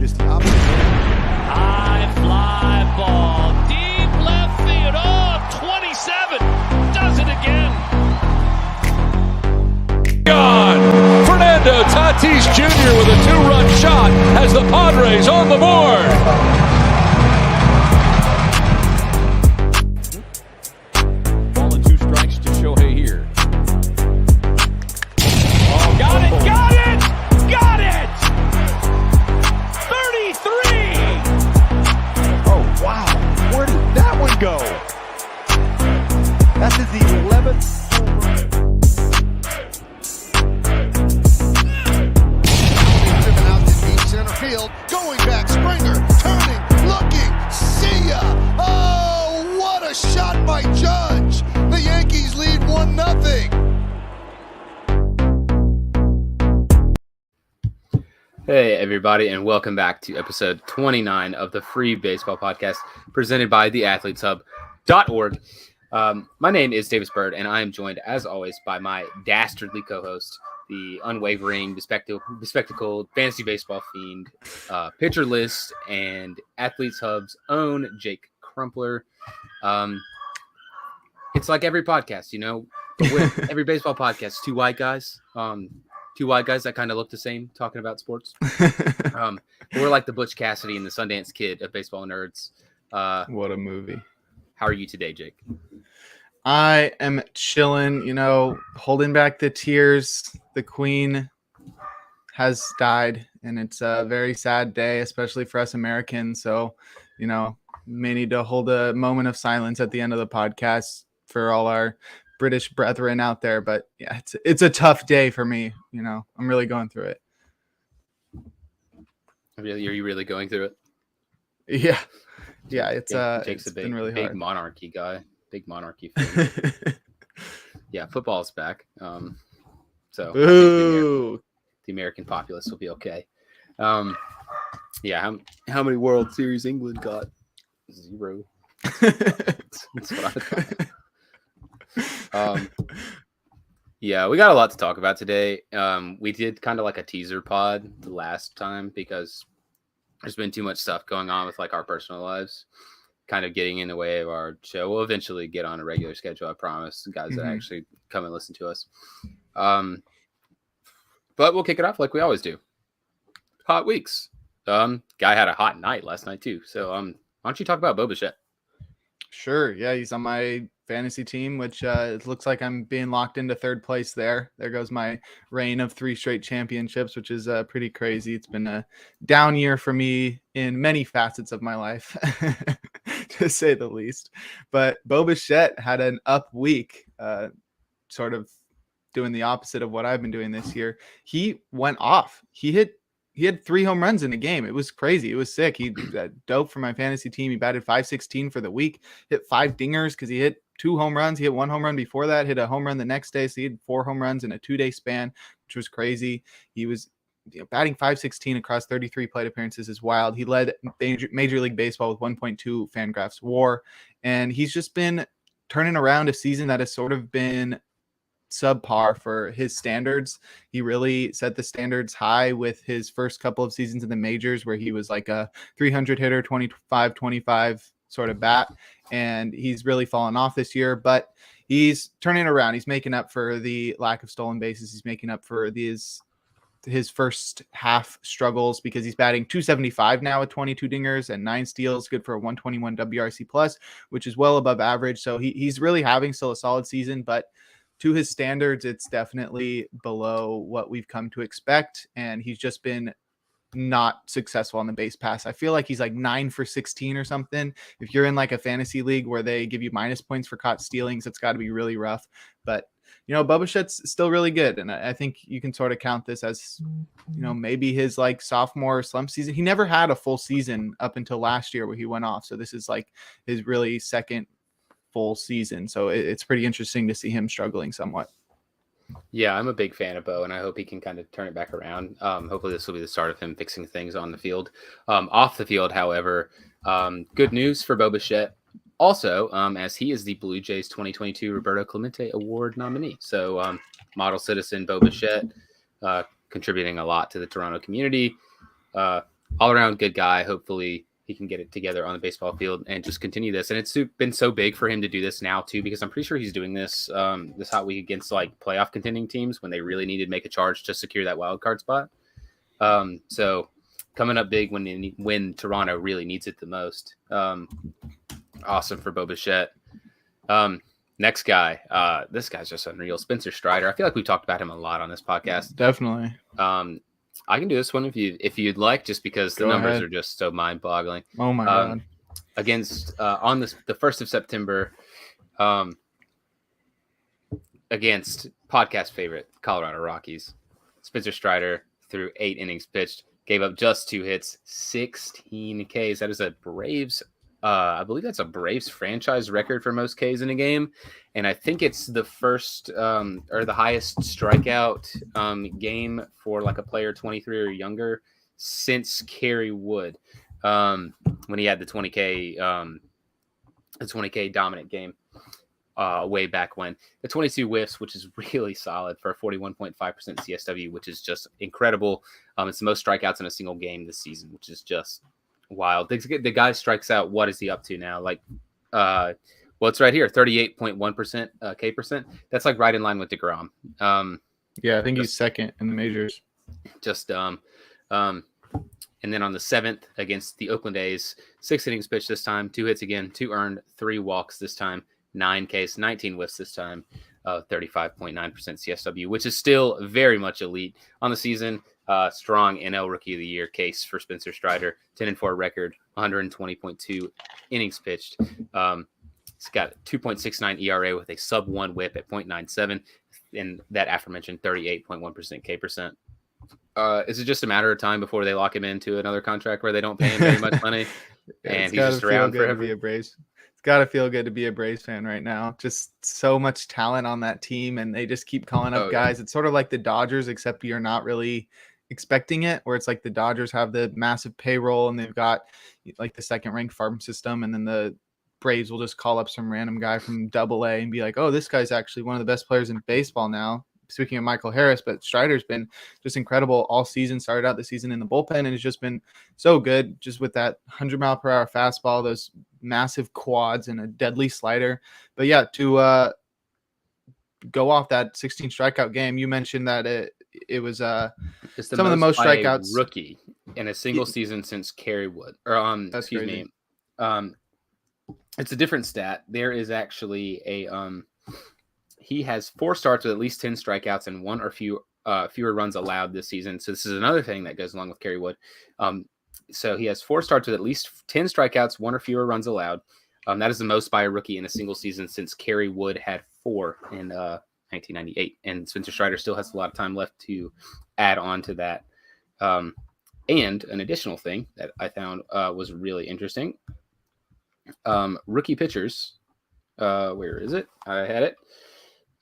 It's the opposite. High fly ball. Deep left field. Oh, 27. Does it again. Gone. Fernando Tatis Jr. with a 2-run shot has the Padres on the board. Ball and 2 strikes to Shohei here. Oh, Got it. Got it. 33. Oh, wow. Where did that one go? That's his 11th home run. Driven out to deep center field. Going back. Springer. Turning. Looking. See ya. Oh, what a shot by Judge. The Yankees lead 1-0. Hey, everybody, and welcome back to episode 29 of the Free Baseball Podcast presented by theathleteshub.org. My name is Davis Bird, and I am joined, as always, by my dastardly co-host, the unwavering, bespectacled fantasy baseball fiend, pitcher list, and Athletes Hub's own Jake Crumpler. It's like every podcast, but with every baseball podcast, two white guys that kind of look the same talking about sports. We're like the Butch Cassidy and the Sundance Kid of baseball nerds. What a movie. How are you today, Jake? I am chilling, holding back the tears. The queen has died, and it's a very sad day, especially for us Americans. So, may need to hold a moment of silence at the end of the podcast for all our British brethren out there. But yeah, it's a tough day for me. I'm really going through it. Are you really going through it? Yeah. It's Jake's it's a been really big hard. monarchy guy, big monarchy fan. Yeah, football's back. So I think Ooh. the American populace will be okay. Yeah, how many World Series England got? 0. That's what I thought. Yeah, we got a lot to talk about today. We did kind of like a teaser pod the last time because there's been too much stuff going on with like our personal lives, kind of getting in the way of our show. We'll eventually get on a regular schedule, I promise, guys that actually come and listen to us. But we'll kick it off like we always do. Hot weeks. Guy had a hot night last night too. So why don't you talk about Bo Bichette? Sure. Yeah, he's on my fantasy team, which it looks like I'm being locked into third place there. There goes my reign of 3 straight championships, which is pretty crazy. It's been a down year for me in many facets of my life, to say the least. But Bo Bichette had an up week, sort of doing the opposite of what I've been doing this year. He went off. He had 3 home runs in a game. It was crazy. It was sick. He dope for my fantasy team. He batted .516 for the week, hit 5 dingers because he hit 2 home runs. He hit 1 home run before that, hit a home run the next day. So he had 4 home runs in a 2-day span, which was crazy. He was batting .516 across 33 plate appearances is wild. He led Major League Baseball with 1.2 Fangraphs WAR. And he's just been turning around a season that has sort of been subpar for his standards. He really set the standards high with his first couple of seasons in the majors, where he was like a 300 hitter, 25 sort of bat, and he's really fallen off this year, but he's turning around. He's making up for the lack of stolen bases. He's making up for his first half struggles because he's batting .275 now with 22 dingers and 9 steals, good for a 121 WRC plus, which is well above average. So he's really having still a solid season, but to his standards, it's definitely below what we've come to expect. And he's just been not successful on the base pass. I feel like he's like 9 for 16 or something. If you're in like a fantasy league where they give you minus points for caught stealings, it's got to be really rough. But, Bo Bichette's still really good. And I think you can sort of count this as, maybe his like sophomore slump season. He never had a full season up until last year where he went off. So this is like his really second full season. So it's pretty interesting to see him struggling somewhat. Yeah, I'm a big fan of Bo, and I hope he can kind of turn it back around. Hopefully this will be the start of him fixing things on the field. Off the field, however, good news for Bo Bichette. Also, as he is the Blue Jays 2022 Roberto Clemente Award nominee. So model citizen Bo Bichette, contributing a lot to the Toronto community. all around good guy. Hopefully he can get it together on the baseball field and just continue this. And it's been so big for him to do this now too, because I'm pretty sure he's doing this this hot week against like playoff contending teams when they really needed to make a charge to secure that wild card spot. So coming up big when Toronto really needs it the most. Awesome for Bo Bichette. Next guy, this guy's just unreal. Spencer Strider. I feel like we talked about him a lot on this podcast. Definitely. I can do this one if you'd like, just because the numbers are just so mind-boggling. Oh my god! Against on the 1st of September, against podcast favorite Colorado Rockies, Spencer Strider threw 8 innings pitched, gave up just 2 hits, 16 Ks. That is a Braves. I believe that's a Braves franchise record for most Ks in a game. And I think it's the first or the highest strikeout game for like a player 23 or younger since Kerry Wood when he had the 20K dominant game way back when. The 22 whiffs, which is really solid for a 41.5% CSW, which is just incredible. It's the most strikeouts in a single game this season, which is just wild. The guy strikes out. What is he up to now? Like, well, it's right here, 38.1% K percent. That's like right in line with DeGrom. Yeah, I think he's second in the majors. And then on the 7th against the Oakland A's, 6 innings pitched this time, 2 hits again, 2 earned, 3 walks this time, 9 Ks, 19 whiffs this time, 35.9% CSW, which is still very much elite on the season. Strong NL Rookie of the Year case for Spencer Strider, 10-4 record, 120.2 innings pitched. He's got 2.69 ERA with a sub-1 whip at 0.97, and that aforementioned 38.1% K percent. Is it just a matter of time before they lock him into another contract where they don't pay him very much money, and he's just around forever? It's got to feel good to be a Braves fan right now. Just so much talent on that team, and they just keep calling up guys. It's sort of like the Dodgers, except you're not really expecting it, where it's like the Dodgers have the massive payroll and they've got like the second-ranked farm system, and then the Braves will just call up some random guy from Double-A and be like, oh, this guy's actually one of the best players in baseball now. Speaking of Michael Harris, but Strider's been just incredible all season, started out the season in the bullpen, and it's just been so good just with that 100-mile-per-hour fastball, those massive quads, and a deadly slider. But yeah, to go off that 16 strikeout game, you mentioned that it was some of the most strikeouts rookie in a single season since Kerry Wood. Or excuse me. It's a different stat. There is actually a he has 4 starts with at least 10 strikeouts and 1 or fewer runs allowed this season. So this is another thing that goes along with Kerry Wood. So he has 4 starts with at least 10 strikeouts, 1 or fewer runs allowed. That is the most by a rookie in a single season since Kerry Wood had 4 in 1998. And Spencer Strider still has a lot of time left to add on to that. And an additional thing that I found was really interesting. Rookie pitchers. Where is it? I had it.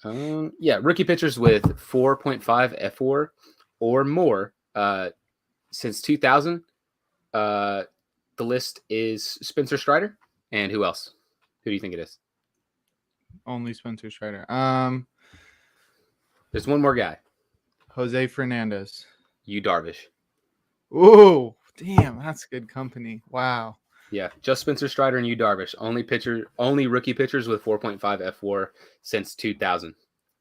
Rookie pitchers with 4.5 F4 or more since 2000. The list is Spencer Strider, and who else? Who do you think it is? Only Spencer Strider. There's one more guy. Jose Fernandez. Yu Darvish. Ooh, damn, that's good company. Wow. Yeah, just Spencer Strider and Yu Darvish. Only rookie pitchers with 4.5 F4 since 2000.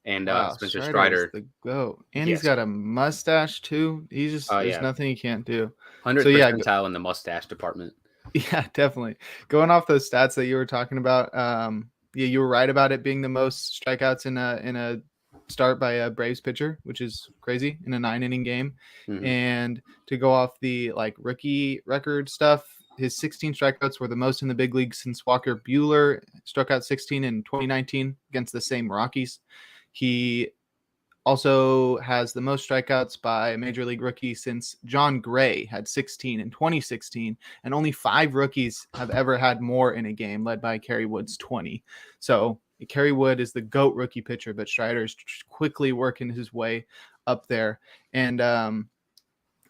And Spencer Strider, the GOAT. And he's got a mustache too. He's just there's nothing he can't do. 100th percentile in the mustache department. Yeah, definitely. Going off those stats that you were talking about, you were right about it being the most strikeouts in a start by a Braves pitcher, which is crazy in a 9-inning game. Mm-hmm. And to go off the rookie record stuff, his 16 strikeouts were the most in the big league since Walker Buehler struck out 16 in 2019 against the same Rockies. He also has the most strikeouts by a major league rookie since John Gray had 16 in 2016, and only 5 rookies have ever had more in a game, led by Kerry Wood's 20. So Kerry Wood is the GOAT rookie pitcher, but Strider is quickly working his way up there. And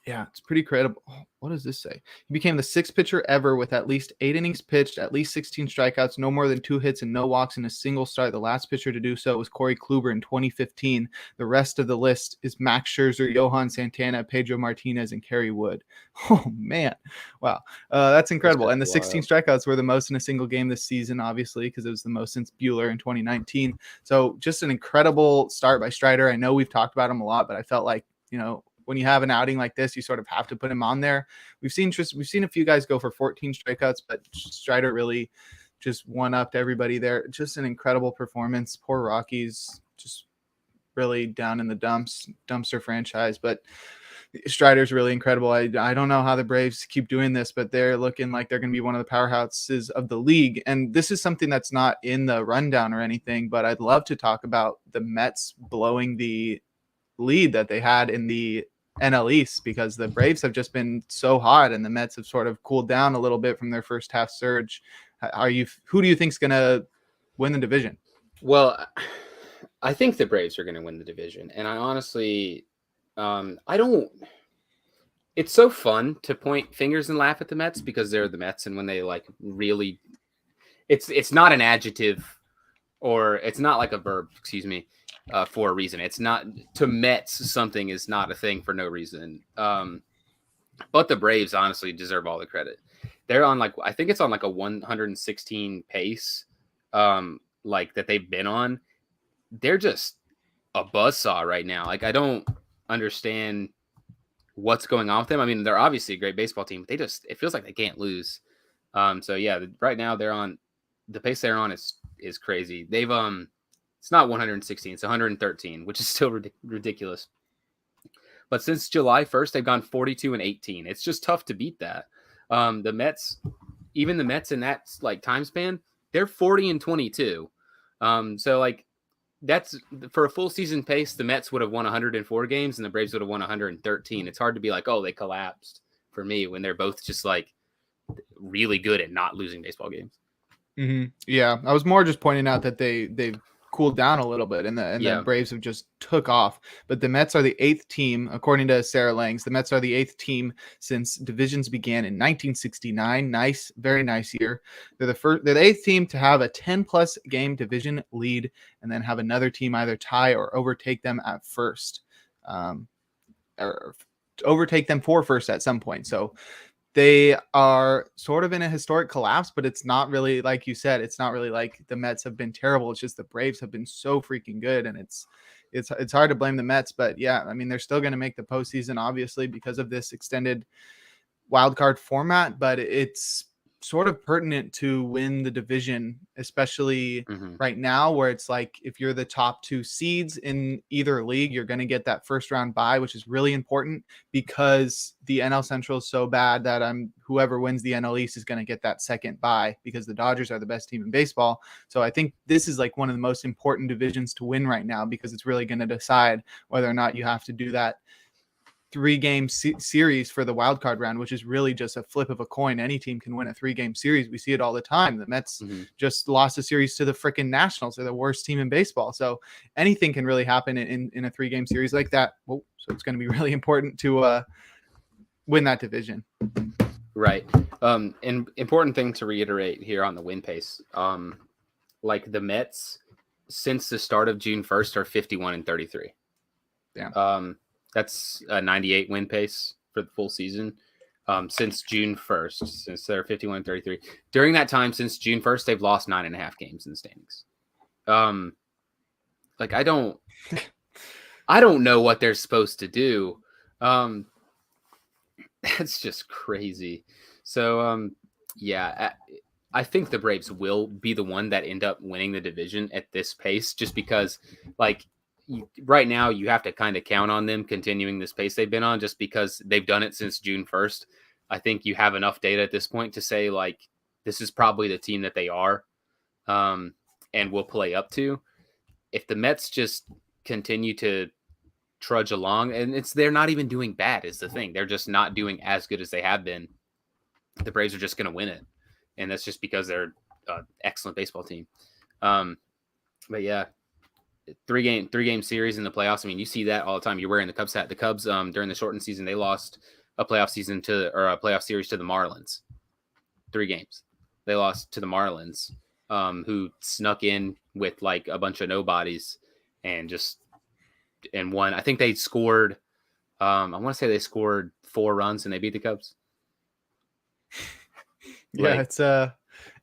Yeah, it's pretty credible. Oh, what does this say? He became the sixth pitcher ever with at least 8 innings pitched, at least 16 strikeouts, no more than 2 hits, and no walks in a single start. The last pitcher to do so was Corey Kluber in 2015. The rest of the list is Max Scherzer, Johan Santana, Pedro Martinez, and Kerry Wood. Oh, man. Wow. That's incredible. And the 16 strikeouts were the most in a single game this season, obviously, because it was the most since Buehler in 2019. So just an incredible start by Strider. I know we've talked about him a lot, but I felt like, when you have an outing like this, you sort of have to put him on there. We've seen a few guys go for 14 strikeouts, but Strider really just one-upped everybody there. Just an incredible performance. Poor Rockies, just really down in the dumpster franchise. But Strider's really incredible. I don't know how the Braves keep doing this, but they're looking like they're going to be one of the powerhouses of the league. And this is something that's not in the rundown or anything, but I'd love to talk about the Mets blowing the lead that they had in the NL East, because the Braves have just been so hot and the Mets have sort of cooled down a little bit from their first half surge. Who do you think is going to win the division? Well, I think the Braves are going to win the division. And I honestly, it's so fun to point fingers and laugh at the Mets because they're the Mets. And when they really, it's not an adjective, or it's not like a verb, for a reason. It's not, to Mets, something is not a thing for no reason. But the Braves honestly deserve all the credit. They're on I think it's on a 116 pace, that they've been on. They're just a buzzsaw right now. I don't understand what's going on with them. I mean, they're obviously a great baseball team, but it feels like they can't lose. So yeah, right now they're on the pace they're on is crazy. They've it's not 116, it's 113, which is still ridiculous. But since July 1st, they've gone 42-18. It's just tough to beat that. The Mets in that time span, they're 40-22. So that's for a full season pace. The Mets would have won 104 games and the Braves would have won 113. It's hard to be they collapsed for me when they're both just really good at not losing baseball games. Mm-hmm. Yeah, I was more just pointing out that they've cooled down a little bit and the Braves have just took off. But the Mets are the 8th team, according to Sarah Langs. The Mets are the 8th team since divisions began in 1969. Nice, very nice year. They're the 8th team to have a 10+ game division lead and then have another team either tie or overtake them at first, or overtake them for first at some point. So they are sort of in a historic collapse, but it's not really, like you said, it's not really like the Mets have been terrible. It's just the Braves have been so freaking good, and it's hard to blame the Mets. But yeah, I mean, they're still going to make the postseason, obviously, because of this extended wild card format. But it's sort of pertinent to win the division, especially right now, where it's if you're the top 2 seeds in either league, you're going to get that first round bye, which is really important because the NL Central is so bad that whoever wins the NL East is going to get that second bye because the Dodgers are the best team in baseball. So I think this is one of the most important divisions to win right now because it's really going to decide whether or not you have to do that 3-game series for the wild card round, which is really just a flip of a coin. Any team can win a 3-game series. We see it all the time. The Mets just lost a series to the freaking Nationals. They're the worst team in baseball. So anything can really happen in a 3-game series like that. So it's going to be really important to win that division. Right. An important thing to reiterate here on the win pace. The Mets since the start of June 1st are 51-33. Yeah. That's a 98 win pace for the full season since June 1st, since they're 51-33. During that time, since June 1st, they've lost 9.5 games in the standings. I don't know what they're supposed to do. That's just crazy. So, I think the Braves will be the one that end up winning the division at this pace, just because right now you have to kind of count on them continuing this pace they've been on just because they've done it since June 1st. I think you have enough data at this point to say this is probably the team that they are and will play up to. If the Mets just continue to trudge along, and they're not even doing bad is the thing. They're just not doing as good as they have been. The Braves are just going to win it. And that's just because they're an excellent baseball team. But yeah, three-game series in the playoffs. I mean, you see that all the time. You're wearing the Cubs hat. The Cubs, during the shortened season, they lost a playoff series to the Marlins. 3 games. They lost to the Marlins, who snuck in with like a bunch of nobodies and won. I think they scored. I want to say they scored 4 runs and they beat the Cubs. Yeah, it's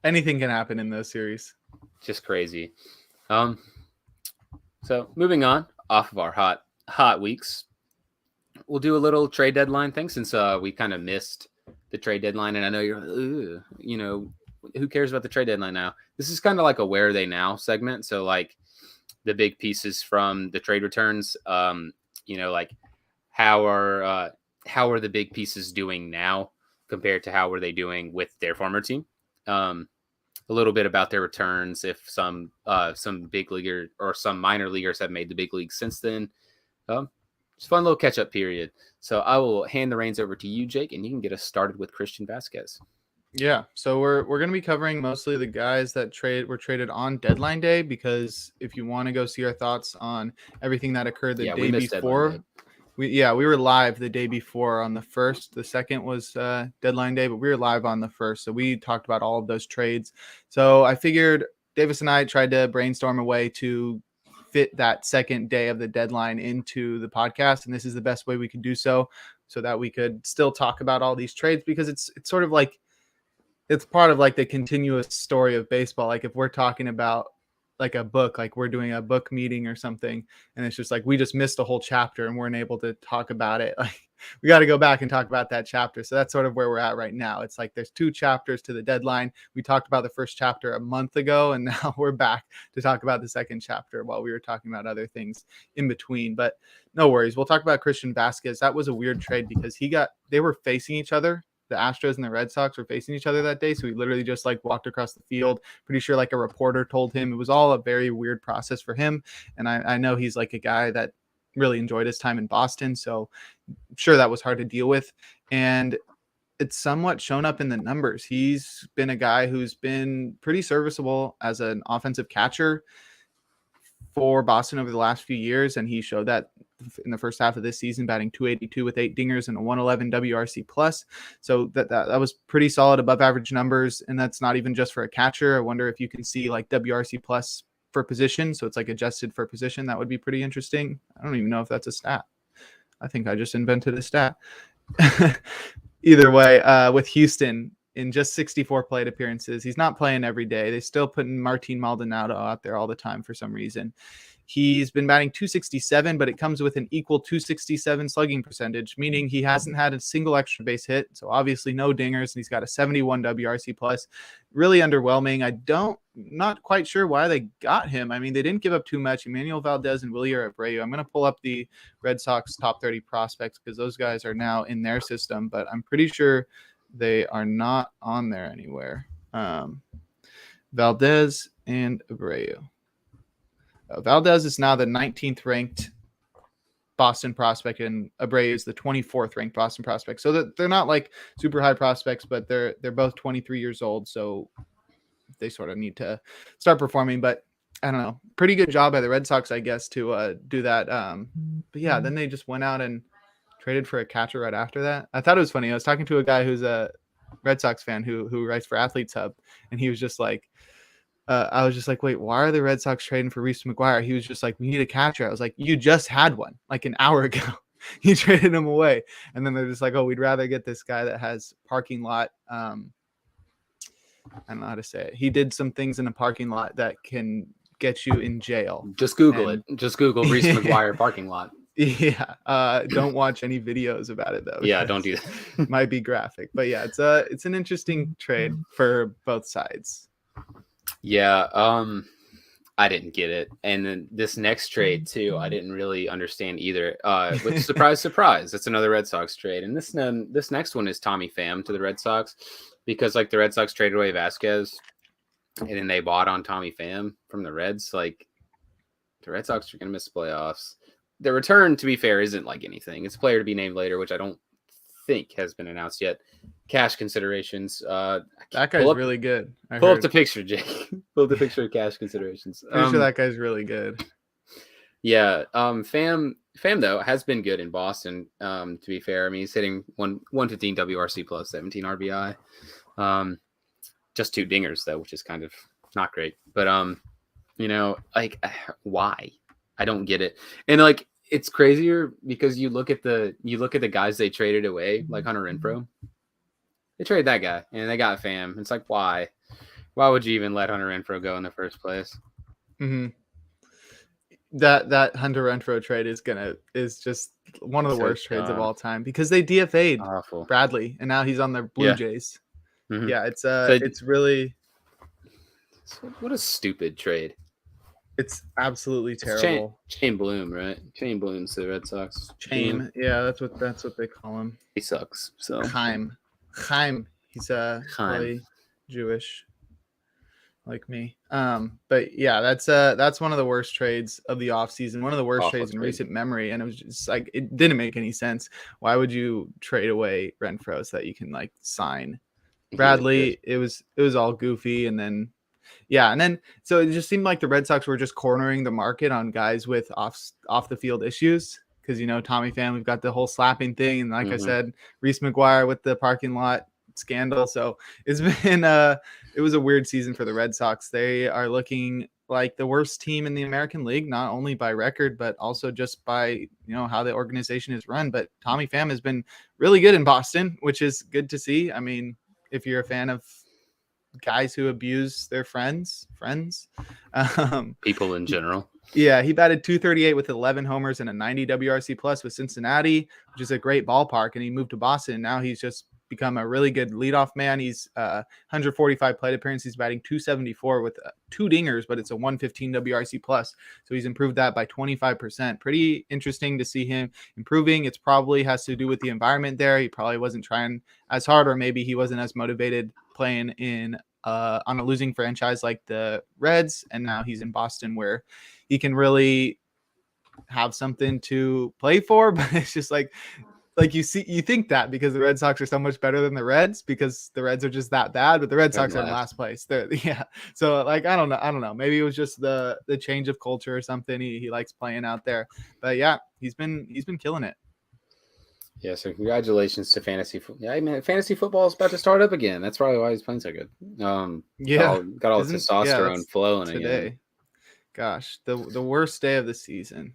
anything can happen in those series. Just crazy. So moving on off of our hot weeks, we'll do a little trade deadline thing since we kind of missed the trade deadline. And I know you're, who cares about the trade deadline now? This is kind of like a where are they now segment. So like the big pieces from the trade returns, like how are the big pieces doing now compared to how were they doing with their former team? A little bit about their returns, if some big leaguer or some minor leaguers have made the big league since then. It's a fun little catch-up period. So I will hand the reins over to you, Jake, and you can get us started with Christian Vasquez. Yeah, so we're going to be covering mostly the guys that were traded on deadline day, because if you want to go see our thoughts on everything that occurred the day before, we were live the day before on the 1st. The 2nd was deadline day, but we were live on the 1st. So we talked about all of those trades. So I figured Davis and I tried to brainstorm a way to fit that 2nd day of the deadline into the podcast. And this is the best way we could do so that we could still talk about all these trades, because it's sort of like, it's part of like the continuous story of baseball. Like if we're talking about like a book, like we're doing a book meeting or something, and it's just like we just missed a whole chapter and weren't able to talk about it, like we got to go back and talk about that chapter. So that's sort of where we're at right now. It's like there's 2 chapters to the deadline. We talked about the first chapter a month ago, and now we're back to talk about the 2nd chapter while we were talking about other things in between. But no worries, we'll talk about Christian Vasquez. That was a weird trade because they were facing each other. The Astros and the Red Sox were facing each other that day. So he literally just like walked across the field. Pretty sure like a reporter told him. It was all a very weird process for him. And I know he's like a guy that really enjoyed his time in Boston. So I'm sure that was hard to deal with. And it's somewhat shown up in the numbers. He's been a guy who's been pretty serviceable as an offensive catcher for Boston over the last few years. And he showed that in the first half of this season, batting .282 with 8 dingers and a 111 WRC plus. So that was pretty solid, above average numbers. And that's not even just for a catcher. I wonder if you can see like WRC plus for position. So it's like adjusted for position. That would be pretty interesting. I don't even know if that's a stat. I think I just invented a stat. Either way, with Houston, in just 64 plate appearances, he's not playing every day. They still putting Martin Maldonado out there all the time for some reason. He's been batting .267, but it comes with an equal .267 slugging percentage, meaning he hasn't had a single extra base hit. So obviously no dingers, and he's got a 71 WRC plus. Really underwhelming. Not quite sure why they got him. I mean, they didn't give up too much. Emmanuel Valdez and Wilyer Abreu. I'm going to pull up the Red Sox top 30 prospects because those guys are now in their system, but I'm pretty sure they are not on there anywhere. Valdez and Abreu. Valdez is now the 19th ranked Boston prospect, and Abreu is the 24th ranked Boston prospect. So that they're not like super high prospects, but they're both 23 years old. So they sort of need to start performing. But I don't know, pretty good job by the Red Sox, I guess, to do that. But yeah, then they just went out and traded for a catcher right after that. I thought it was funny. I was talking to a guy who's a Red Sox fan who writes for Athletes Hub, and he was just like, I was just like, wait, why are the Red Sox trading for Reese McGuire? He was just like, we need a catcher. I was like, you just had one like an hour ago. You traded him away. And then they're just like, oh, we'd rather get this guy that has parking lot. I don't know how to say it. He did some things in a parking lot that can get you in jail. Just Google it. Just Google Reese McGuire parking lot. Yeah. Don't watch any videos about it though. Yeah, don't do that. It might be graphic, but yeah, it's an interesting trade for both sides. Yeah, I didn't get it. And then this next trade too, I didn't really understand either. But surprise, surprise, it's another Red Sox trade. And this next one is Tommy Pham to the Red Sox, because like the Red Sox traded away Vasquez and then they bought on Tommy Pham from the Reds. Like the Red Sox are going to miss the playoffs. The return, to be fair, isn't like anything. It's a player to be named later, which I don't think has been announced yet. Cash considerations. That guy's really good. Pull up the picture, Jake. Pull up the picture of cash considerations. Pretty sure that guy's really good. Yeah. Pham though has been good in Boston. To be fair, I mean he's hitting 115 WRC plus 17 RBI. Just 2 dingers though, which is kind of not great. But like why? I don't get it. And like it's crazier because you look at the guys they traded away, like Hunter Renfroe. They traded that guy and they got Pham. It's like why? Why would you even let Hunter Renfroe go in the first place? Mm-hmm. That Hunter Renfroe trade is just one of the worst trades of all time because they DFA'd Awful. Bradley and now he's on the Blue Jays. Mm-hmm. Yeah, it's really what a stupid trade. It's absolutely terrible. Chain Bloom, right? Chain Bloom's the Red Sox. Chain, yeah, that's what they call him. He sucks. So Chaim, he's really Jewish, like me. But yeah, that's one of the worst trades of the offseason, one of the worst trades in recent memory, and it was just like it didn't make any sense. Why would you trade away Renfroe so that you can like sign Bradley? It was all goofy, and then so it just seemed like the Red Sox were just cornering the market on guys with off the field issues because Tommy Pham, we've got the whole slapping thing, and like I said, Reese McGuire with the parking lot scandal. So it's been it was a weird season for the Red Sox. They are looking like the worst team in the American League, not only by record but also just by how the organization is run. But Tommy Pham has been really good in Boston, which is good to see. I mean, if you're a fan of guys who abuse their friends, people in general. Yeah, he batted .238 with 11 homers and a 90 WRC plus with Cincinnati, which is a great ballpark. And he moved to Boston. And now he's just become a really good leadoff man. He's 145 plate appearances. He's batting .274 with 2 dingers, but it's a 115 WRC plus. So he's improved that by 25%. Pretty interesting to see him improving. It's probably has to do with the environment there. He probably wasn't trying as hard, or maybe he wasn't as motivated playing in on a losing franchise like the Reds. And now he's in Boston where he can really have something to play for. But it's just like you think that because the Red Sox are so much better than the Reds because the Reds are just that bad, but the Red Sox are in last place. So like, I don't know. Maybe it was just the change of culture or something. He likes playing out there, but yeah, he's been killing it. Yeah, so congratulations to fantasy football. Yeah, I mean, fantasy football is about to start up again. That's probably why he's playing so good. Got all the testosterone flowing today. Again. Gosh, the worst day of the season.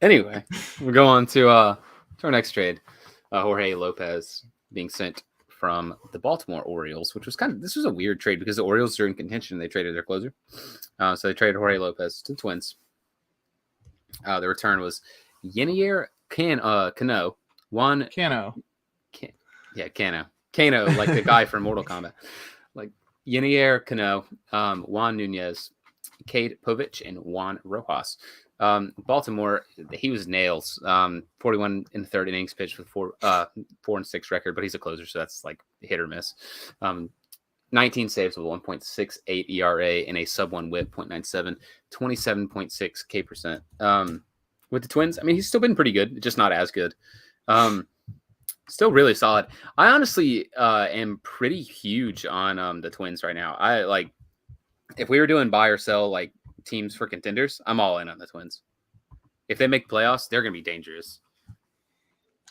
Anyway, we'll go on to our next trade. Jorge Lopez being sent from the Baltimore Orioles, which was this was a weird trade because the Orioles are in contention. They traded their closer, so they traded Jorge Lopez to the Twins. The return was Yenier Cano. Cano, like the guy from Mortal Kombat. Like Yenier Cano, Juan Nunez, Cade Povich, and Juan Rojas. Baltimore, he was nails. 41 in the third innings pitched with 4-6 record, but he's a closer, so that's like hit or miss. 19 saves with 1.68 ERA and a sub-1 whip, 0.97, 27.6 K percent. With the Twins, I mean, he's still been pretty good, just not as good. Still really solid. I honestly am pretty huge on the Twins right now. I like if we were doing buy or sell like teams for contenders, I'm all in on the Twins. If they make playoffs, they're going to be dangerous.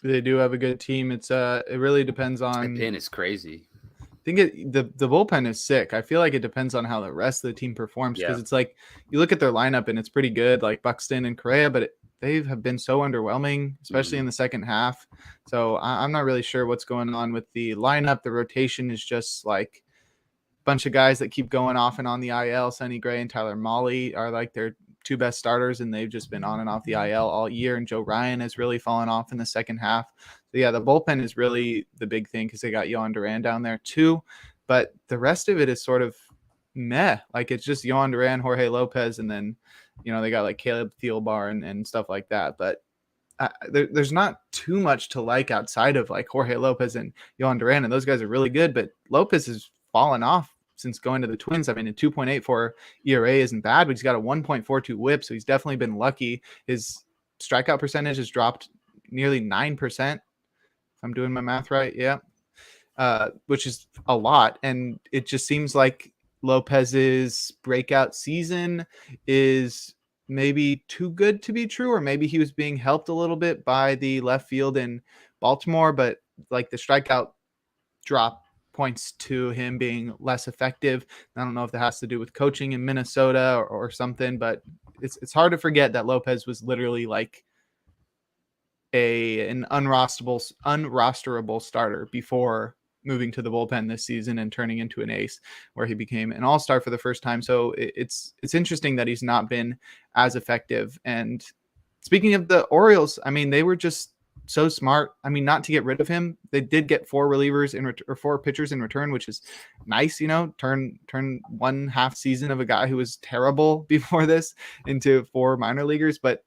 They do have a good team. It really depends on. The pin is crazy. I think the bullpen is sick. I feel like it depends on how the rest of the team performs because it's like you look at their lineup and it's pretty good, like Buxton and Correa, but they have been so underwhelming, especially in the second half. So I'm not really sure what's going on with the lineup. The rotation is just like a bunch of guys that keep going off and on the IL. Sonny Gray and Tyler Mahle are like their 2 best starters, and they've just been on and off the IL all year. And Joe Ryan has really fallen off in the second half. So yeah, the bullpen is really the big thing because they got Yohan Duran down there too. But the rest of it is sort of meh. Like it's just Yohan Duran, Jorge Lopez, and then they got like Caleb Thielbar and stuff like that. But there's not too much to like outside of like Jorge Lopez and Yohan Duran, and those guys are really good. But Lopez has fallen off since going to the Twins. I mean, a 2.84 ERA isn't bad, but he's got a 1.42 whip, so he's definitely been lucky. His strikeout percentage has dropped nearly 9%, if I'm doing my math right. Yeah. Which is a lot. And it just seems like Lopez's breakout season is maybe too good to be true, or maybe he was being helped a little bit by the left field in Baltimore, but like the strikeout drop points to him being less effective. I don't know if that has to do with coaching in Minnesota or something, but it's hard to forget that Lopez was literally like an unrosterable starter before moving to the bullpen this season and turning into an ace, where he became an all-star for the first time. So it's interesting that he's not been as effective. And speaking of the Orioles, I mean, they were just so smart. I mean, not to get rid of him. They did get 4 pitchers in return, which is nice, turn 1/2 season of a guy who was terrible before this into 4 minor leaguers. But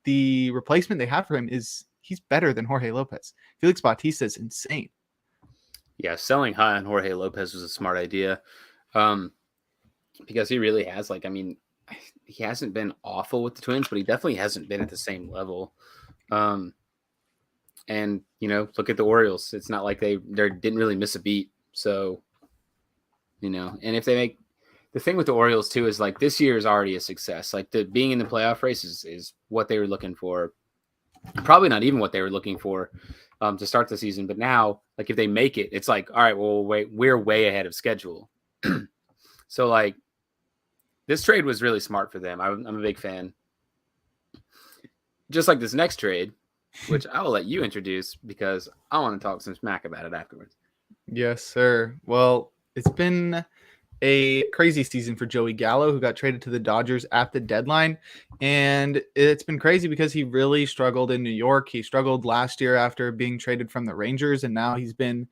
the replacement they have for him he's better than Jorge Lopez. Felix Bautista is insane. Yeah, selling high on Jorge Lopez was a smart idea, because he really has, he hasn't been awful with the Twins, but he definitely hasn't been at the same level. And look at the Orioles. It's not like they didn't really miss a beat. So, and if they make the thing with the Orioles too is like this year is already a success. Like being in the playoff race is what they were looking for. Probably not even what they were looking for to start the season. But now, like if they make it, it's like, all right, well, wait, we're way ahead of schedule. So like this trade was really smart for them. I'm a big fan. Just like this next trade, which I will let you introduce because I want to talk some smack about it afterwards. Yes, sir. Well, it's been a crazy season for Joey Gallo, who got traded to the Dodgers at the deadline. And it's been crazy because he really struggled in New York. He struggled last year after being traded from the Rangers, and now he's been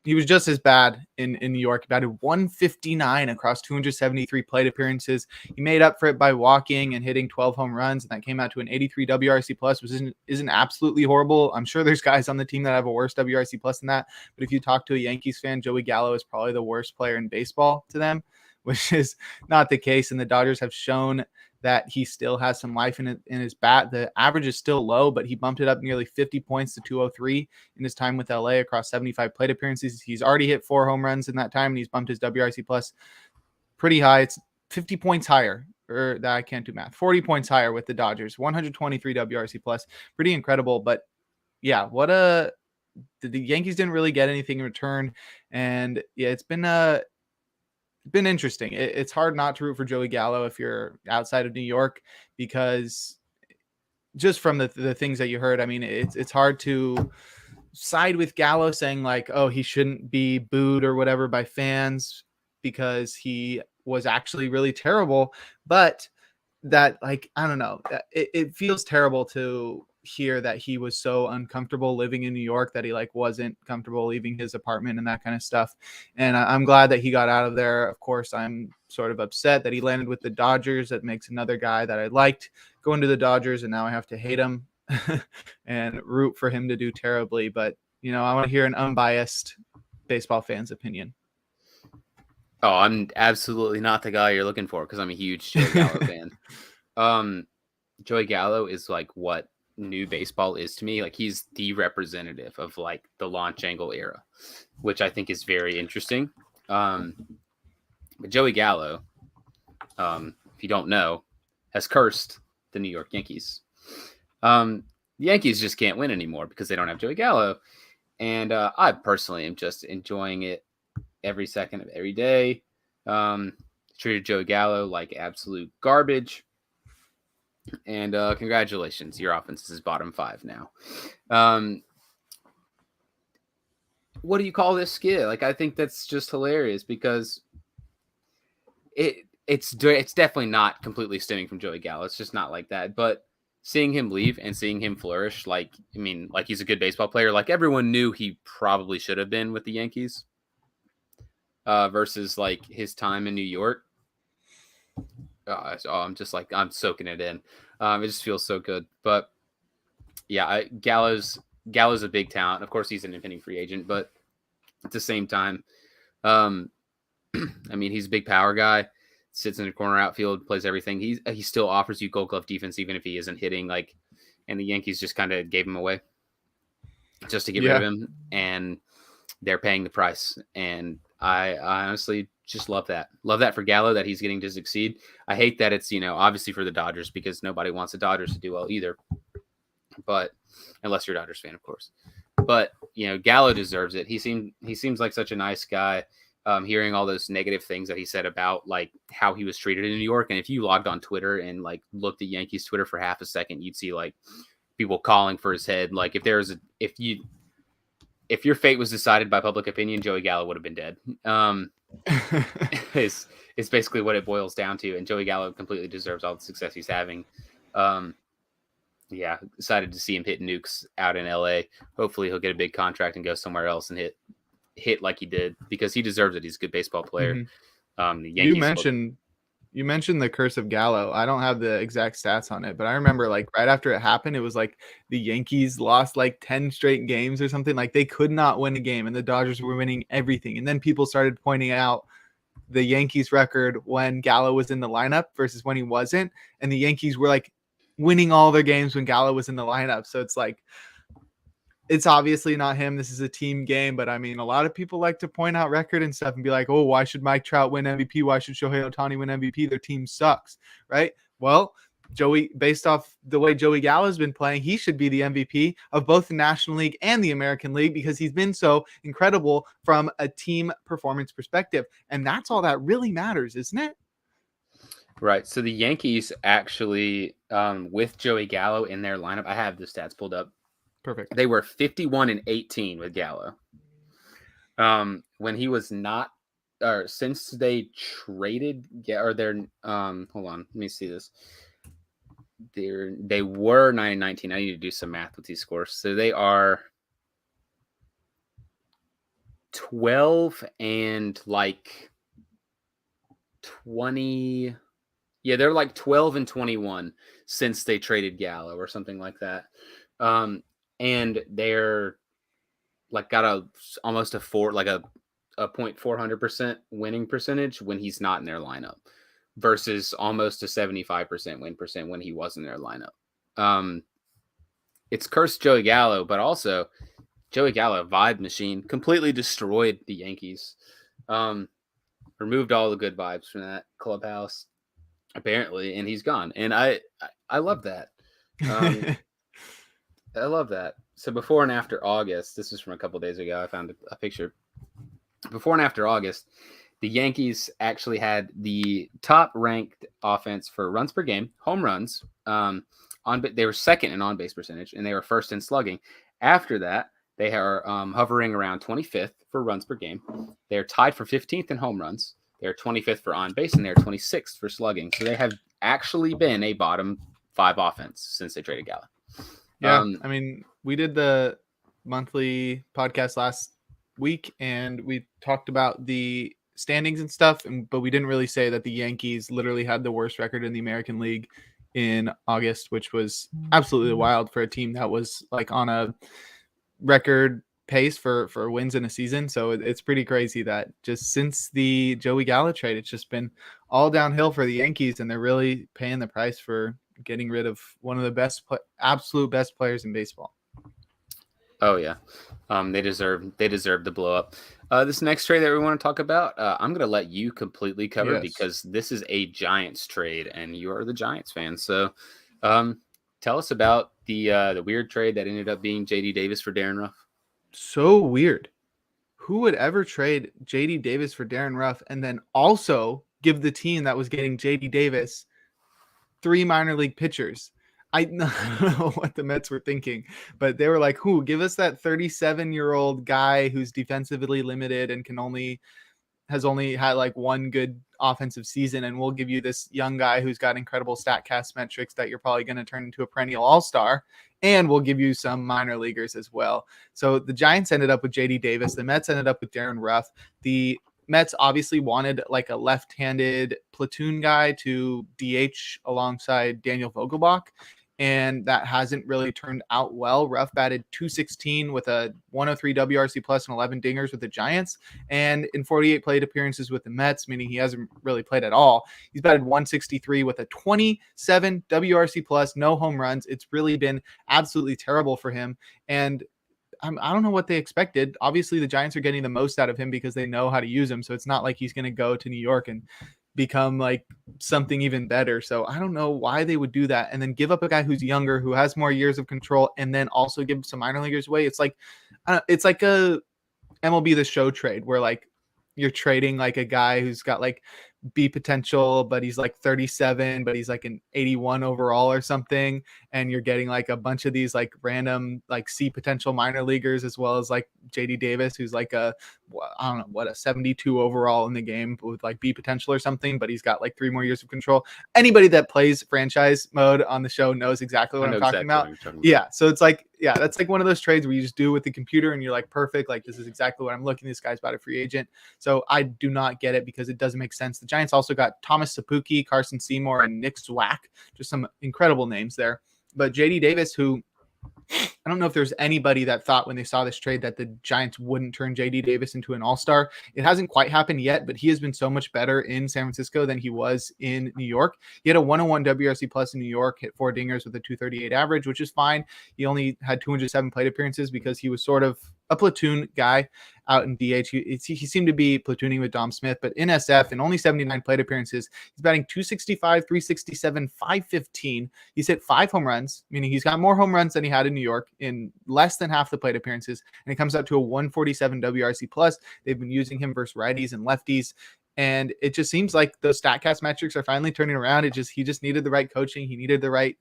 he was just as bad in New York. He batted 159 across 273 plate appearances. He made up for it by walking and hitting 12 home runs, and that came out to an 83 WRC plus, which isn't absolutely horrible. I'm sure there's guys on the team that have a worse WRC plus than that, but if you talk to a Yankees fan, Joey Gallo is probably the worst player in baseball to them, which is not the case. And the Dodgers have shown that he still has some life in his bat. The average is still low, but he bumped it up nearly 50 points to 203 in his time with LA across 75 plate appearances. He's already hit 4 home runs in that time, and he's bumped his WRC plus pretty high. It's 50 points higher, or that I can't do math. 40 points higher with the Dodgers, 123 WRC plus. Pretty incredible. But yeah, the Yankees didn't really get anything in return. And yeah, it's been interesting. It's hard not to root for Joey Gallo if you're outside of New York, because just from the things that you heard, I mean, it's hard to side with Gallo saying like, oh, he shouldn't be booed or whatever by fans because he was actually really terrible. But that, like, I don't know, it feels terrible to hear that he was so uncomfortable living in New York that he wasn't comfortable leaving his apartment and that kind of stuff. And I'm glad that he got out of there. Of course, I'm sort of upset that he landed with the Dodgers. That makes another guy that I liked going to the Dodgers, and now I have to hate him and root for him to do terribly. But I want to hear an unbiased baseball fan's opinion. Oh, I'm absolutely not the guy you're looking for because I'm a huge Joey Gallo fan. Joey Gallo is like what new baseball is to me. Like he's the representative of like the launch angle era, which I think is very interesting. But Joey Gallo, if you don't know, has cursed the New York Yankees. The Yankees just can't win anymore because they don't have Joey Gallo. And I personally am just enjoying it every second of every day. Treated Joey Gallo like absolute garbage. And congratulations, your offense is bottom 5 now. What do you call this skit? Like, I think that's just hilarious because it's definitely not completely stemming from Joey Gallo. It's just not like that. But seeing him leave and seeing him flourish, like he's a good baseball player. Like everyone knew he probably should have been with the Yankees versus like his time in New York. I'm just like, I'm soaking it in. It just feels so good. But yeah, Gallo's a big talent. Of course, he's an impending free agent, but at the same time, he's a big power guy, sits in the corner outfield, plays everything. He still offers you Gold Glove defense, even if he isn't hitting. And the Yankees just kind of gave him away just to get rid of him, and they're paying the price. And I honestly just love that. Love that for Gallo, that he's getting to succeed. I hate that it's, obviously for the Dodgers, because nobody wants the Dodgers to do well either. But unless you're a Dodgers fan, of course. But, Gallo deserves it. He seems like such a nice guy. Hearing all those negative things that he said about like how he was treated in New York. And if you logged on Twitter and like looked at Yankees Twitter for half a second, you'd see like people calling for his head. Like if your fate was decided by public opinion, Joey Gallo would have been dead. It's basically what it boils down to. And Joey Gallo completely deserves all the success he's having. Excited to see him hit nukes out in LA. Hopefully he'll get a big contract and go somewhere else and hit like he did, because he deserves it. He's a good baseball player. Mm-hmm. The Yankees You mentioned the curse of Gallo. I don't have the exact stats on it, but I remember like right after it happened, it was like the Yankees lost like 10 straight games or something. Like they could not win a game and the Dodgers were winning everything. And then people started pointing out the Yankees record when Gallo was in the lineup versus when he wasn't. And the Yankees were like winning all their games when Gallo was in the lineup. So it's like, it's obviously not him. This is a team game, but I mean, a lot of people like to point out record and stuff and be like, oh, why should Mike Trout win MVP? Why should Shohei Ohtani win MVP? Their team sucks, right? Well, Joey, based off the way Joey Gallo has been playing, he should be the MVP of both the National League and the American League, because he's been so incredible from a team performance perspective. And that's all that really matters, isn't it? Right. So the Yankees actually, with Joey Gallo in their lineup, I have the stats pulled up. Perfect. They were 51-18 with Gallo. When he was not, or since they traded, or they're, hold on, let me see this. They were 9-19. I need to do some math with these scores. So they are 12 and like 20. Yeah, they're like 12 and 21 since they traded Gallo or something like that. And they're like got almost a 0.400% winning percentage when he's not in their lineup, versus almost a 75% win percent when he was in their lineup. It's cursed Joey Gallo, but also Joey Gallo, vibe machine, completely destroyed the Yankees. Removed all the good vibes from that clubhouse, apparently, and he's gone. And I love that. I love that. So before and after August, this is from a couple days ago, I found a picture. Before and after August, the Yankees actually had the top ranked offense for runs per game, home runs. They were second in on base percentage, and they were first in slugging. After that, they are hovering around 25th for runs per game. They're tied for 15th in home runs. They're 25th for on base, and they're 26th for slugging. So they have actually been a bottom 5 offense since they traded Gallo. Yeah, I mean, we did the monthly podcast last week, and we talked about the standings and stuff, but we didn't really say that the Yankees literally had the worst record in the American League in August, which was absolutely wild for a team that was like on a record pace for wins in a season. So it's pretty crazy that just since the Joey Gallo trade, it's just been all downhill for the Yankees, and they're really paying the price for getting rid of one of the absolute best players in baseball. Oh yeah. They deserve the blow up. This next trade that we want to talk about, I'm going to let you completely cover, because this is a Giants trade and you are the Giants fan. So tell us about the weird trade that ended up being JD Davis for Darren Ruff. So weird. Who would ever trade JD Davis for Darren Ruff and then also give the team that was getting JD Davis 3 minor league pitchers? I don't know what the Mets were thinking, but they were like, give us that 37-year-old guy who's defensively limited and has only had like one good offensive season, and we'll give you this young guy who's got incredible StatCast metrics that you're probably going to turn into a perennial all-star, and we'll give you some minor leaguers as well. So the Giants ended up with JD Davis. The Mets ended up with Darren Ruff. The Mets obviously wanted like a left-handed platoon guy to DH alongside Daniel Vogelbach, and that hasn't really turned out well. Ruff batted .216 with a 103 WRC plus and 11 dingers with the Giants, and in 48 plate appearances with the Mets, meaning he hasn't really played at all, he's batted 163 with a 27 WRC plus, no home runs. It's really been absolutely terrible for him, and I don't know what they expected. Obviously, the Giants are getting the most out of him because they know how to use him. So it's not like he's going to go to New York and become like something even better. So I don't know why they would do that and then give up a guy who's younger, who has more years of control, and then also give some minor leaguers away. It's like a MLB The Show trade where like you're trading like a guy who's got like B potential, but he's like 37, but he's like an 81 overall or something. And you're getting like a bunch of these like random like C potential minor leaguers, as well as like JD Davis, who's like a 72 overall in the game with like B potential or something, but he's got like 3 more years of control. Anybody that plays franchise mode on the show knows exactly what I'm talking about. Yeah. So it's like, yeah, that's like one of those trades where you just do with the computer and you're like, perfect. Like, this is exactly what I'm looking. This guy's about a free agent. So I do not get it because it doesn't make sense. The Giants also got Thomas Sapuki, Carson Seymour, and Nick Zwack. Just some incredible names there. But JD Davis, who I don't know if there's anybody that thought when they saw this trade that the Giants wouldn't turn JD Davis into an all-star. It hasn't quite happened yet, but he has been so much better in San Francisco than he was in New York. He had a 101 WRC plus in New York, hit 4 dingers with a 238 average, which is fine. He only had 207 plate appearances because he was sort of a platoon guy out in DH. He seemed to be platooning with Dom Smith, but in SF, in only 79 plate appearances, he's batting 265, 367, 515. He's hit 5 home runs, meaning he's got more home runs than he had in New York in less than half the plate appearances, and it comes out to a 147 WRC plus. They've been using him versus righties and lefties, and it just seems like those StatCast metrics are finally turning around. He just needed the right coaching, he needed the right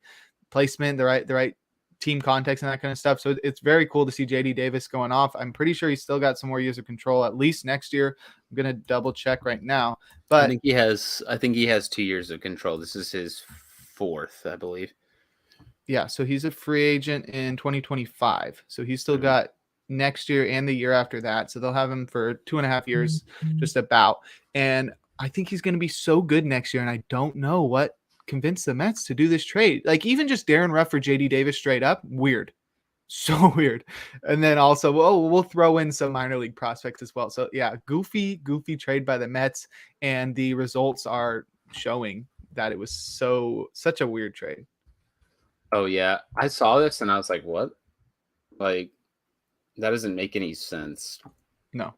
placement, the right team context and that kind of stuff. So it's very cool to see JD Davis going off. I'm pretty sure he's still got some more years of control, at least next year. I'm going to double check right now, but I think he has 2 years of control. This is his 4th, I believe. Yeah. So he's a free agent in 2025. So he's still got next year and the year after that. So they'll have him for 2.5 years, just about. And I think he's going to be so good next year. And I don't know what convince the Mets to do this trade. Like even just Darren Ruff for JD Davis straight up, weird. So weird. And then also, we'll throw in some minor league prospects as well. So yeah, goofy trade by the Mets, and the results are showing that it was such a weird trade. Oh yeah, I saw this and I was like, what? Like that doesn't make any sense. No.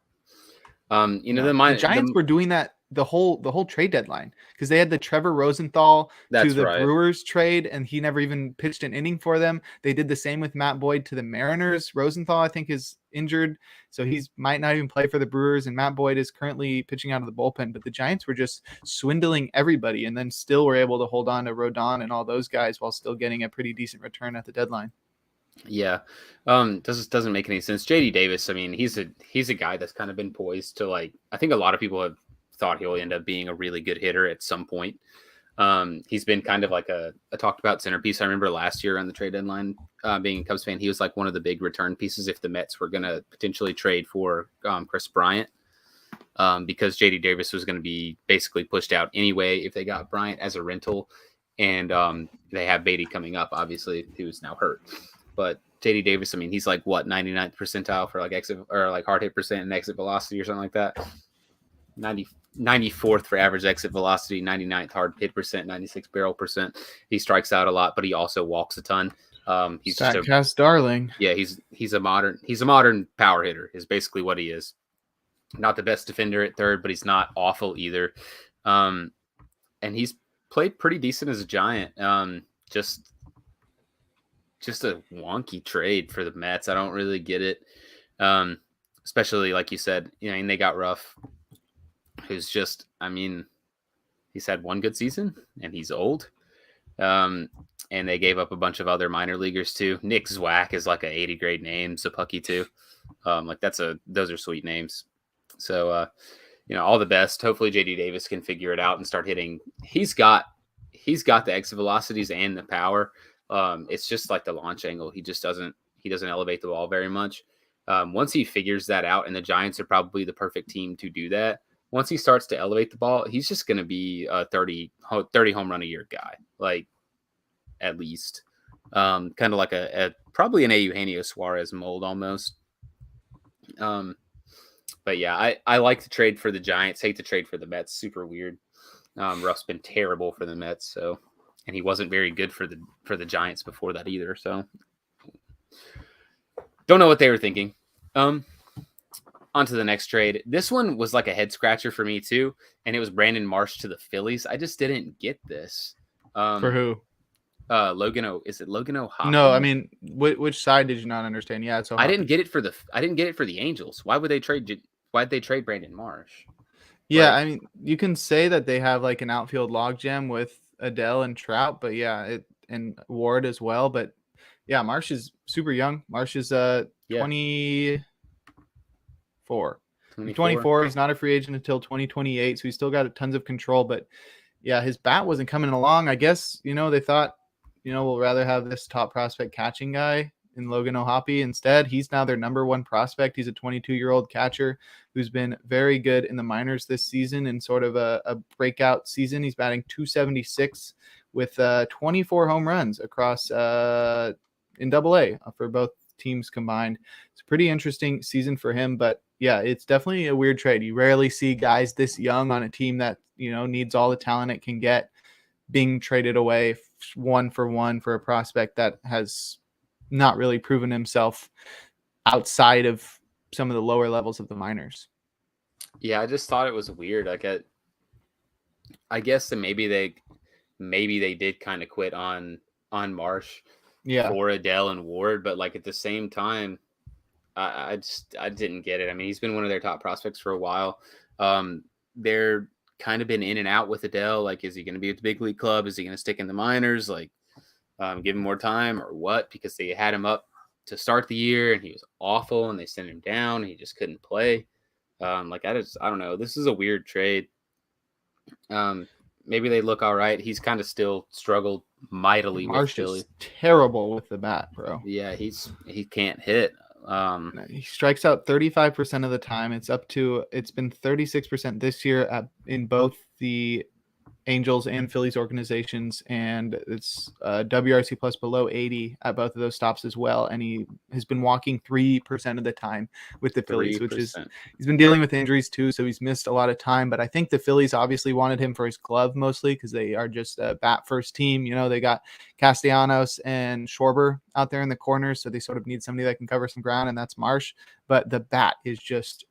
The Giants were doing that the whole trade deadline because they had the Trevor Rosenthal to the Brewers trade, and he never even pitched an inning for them. They did the same with Matt Boyd to the Mariners. Rosenthal, I think, is injured, so he might not even play for the Brewers, and Matt Boyd is currently pitching out of the bullpen. But the Giants were just swindling everybody, and then still were able to hold on to Rodon and all those guys while still getting a pretty decent return at the deadline. Yeah. Doesn't make any sense. JD Davis, I mean, he's a guy that's kind of been poised to, like, I think a lot of people have thought he'll end up being a really good hitter at some point. He's been kind of like a talked about centerpiece. I remember last year on the trade deadline, being a Cubs fan, he was like one of the big return pieces if the Mets were going to potentially trade for Chris Bryant, because JD Davis was going to be basically pushed out anyway if they got Bryant as a rental. And they have Beatty coming up, obviously, who's now hurt. But JD Davis, I mean, he's like what, 99th percentile for like exit or like hard hit percent and exit velocity or something like that. 94th for average exit velocity, 99th hard hit percent, 96 barrel percent. He strikes out a lot, but he also walks a ton. He's just StatCast darling. Yeah, he's a modern power hitter is basically what he is. Not the best defender at third, but he's not awful either. And he's played pretty decent as a Giant. Just a wonky trade for the Mets. I don't really get it. Especially like you said, and they got Ruff, who's just, I mean, he's had one good season and he's old. And they gave up a bunch of other minor leaguers too. Nick Zwack is like a 80 grade name. Sapuki too. Those are sweet names. So, all the best. Hopefully JD Davis can figure it out and start hitting. He's got the exit velocities and the power. It's just like the launch angle. He doesn't elevate the ball very much. Once he figures that out, and the Giants are probably the perfect team to do that. Once he starts to elevate the ball, he's just going to be a 30 home run a year guy, like at least, kind of like probably an Eugenio Suarez mold almost. But yeah, I like to trade for the Giants. Hate to trade for the Mets. Super weird. Ruff's been terrible for the Mets, so. And he wasn't very good for the Giants before that either. So Don't know what they were thinking. On to the next trade. This one was like a head scratcher for me too, and it was Brandon Marsh to the Phillies. I just didn't get this. For who? Is it Logan O'Hoppe? No, I mean, which side did you not understand? Yeah, so I didn't get it for the Angels. Why would they trade? Why'd they trade Brandon Marsh? Yeah, I mean, you can say that they have like an outfield logjam with Adele and Trout, but yeah, and Ward as well. But yeah, Marsh is super young. Marsh is 24. 24. He's not a free agent until 2028, so he's still got tons of control. But yeah, his bat wasn't coming along. I guess, they thought, we'll rather have this top prospect catching guy in Logan O'Hoppe. Instead, he's now their number one prospect. He's a 22-year-old catcher who's been very good in the minors this season in sort of a breakout season. He's batting .276 with 24 home runs across in Double-A for both teams combined. It's a pretty interesting season for him, but yeah, it's definitely a weird trade. You rarely see guys this young on a team that, needs all the talent it can get being traded away 1-for-1 for a prospect that has not really proven himself outside of some of the lower levels of the minors. Yeah, I just thought it was weird. Like, I guess that maybe they did kind of quit on Marsh for Adele and Ward, but like at the same time, I didn't get it. I mean, he's been one of their top prospects for a while. They're kind of been in and out with Adele. Like, is he going to be at the big league club? Is he going to stick in the minors? Like, give him more time or what? Because they had him up to start the year and he was awful and they sent him down. And he just couldn't play. I don't know. This is a weird trade. Maybe they look all right. He's kind of still struggled mightily with Philly. Terrible with the bat, bro. Yeah, he can't hit. He strikes out 35% of the time. It's been 36% this year in both the Angels and Phillies organizations, and it's WRC plus below 80 at both of those stops as well. And he has been walking 3% of the time with the Phillies, 3%. Which is, he's been dealing with injuries too, so he's missed a lot of time. But I think the Phillies obviously wanted him for his glove mostly because they are just a bat first team. They got Castellanos and Schwarber out there in the corners, so they sort of need somebody that can cover some ground, and that's Marsh. But the bat is just,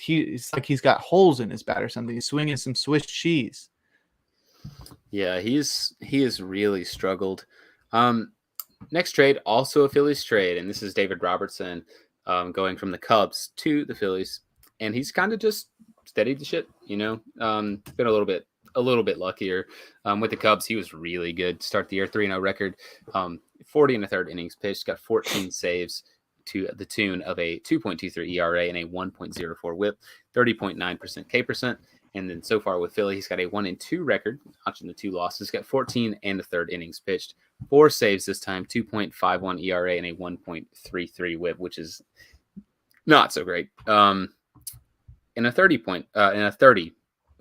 it's like he's got holes in his bat or something. He's swinging some Swiss cheese. Yeah, he has really struggled. Next trade, also a Phillies trade, and this is David Robertson going from the Cubs to the Phillies, and he's kind of just steadied the ship. Been a little bit luckier with the Cubs. He was really good to start the year, 3-0 record, 40 1/3 innings pitched, got 14 saves to the tune of a 2.23 ERA and a 1.04 WHIP, 30.9% K percent. And then so far with Philly, he's got a 1-2 record, notching the 2 losses. Got 14 1/3 innings pitched, 4 saves this time, 2.51 ERA and a 1.33 WHIP, which is not so great. In a 30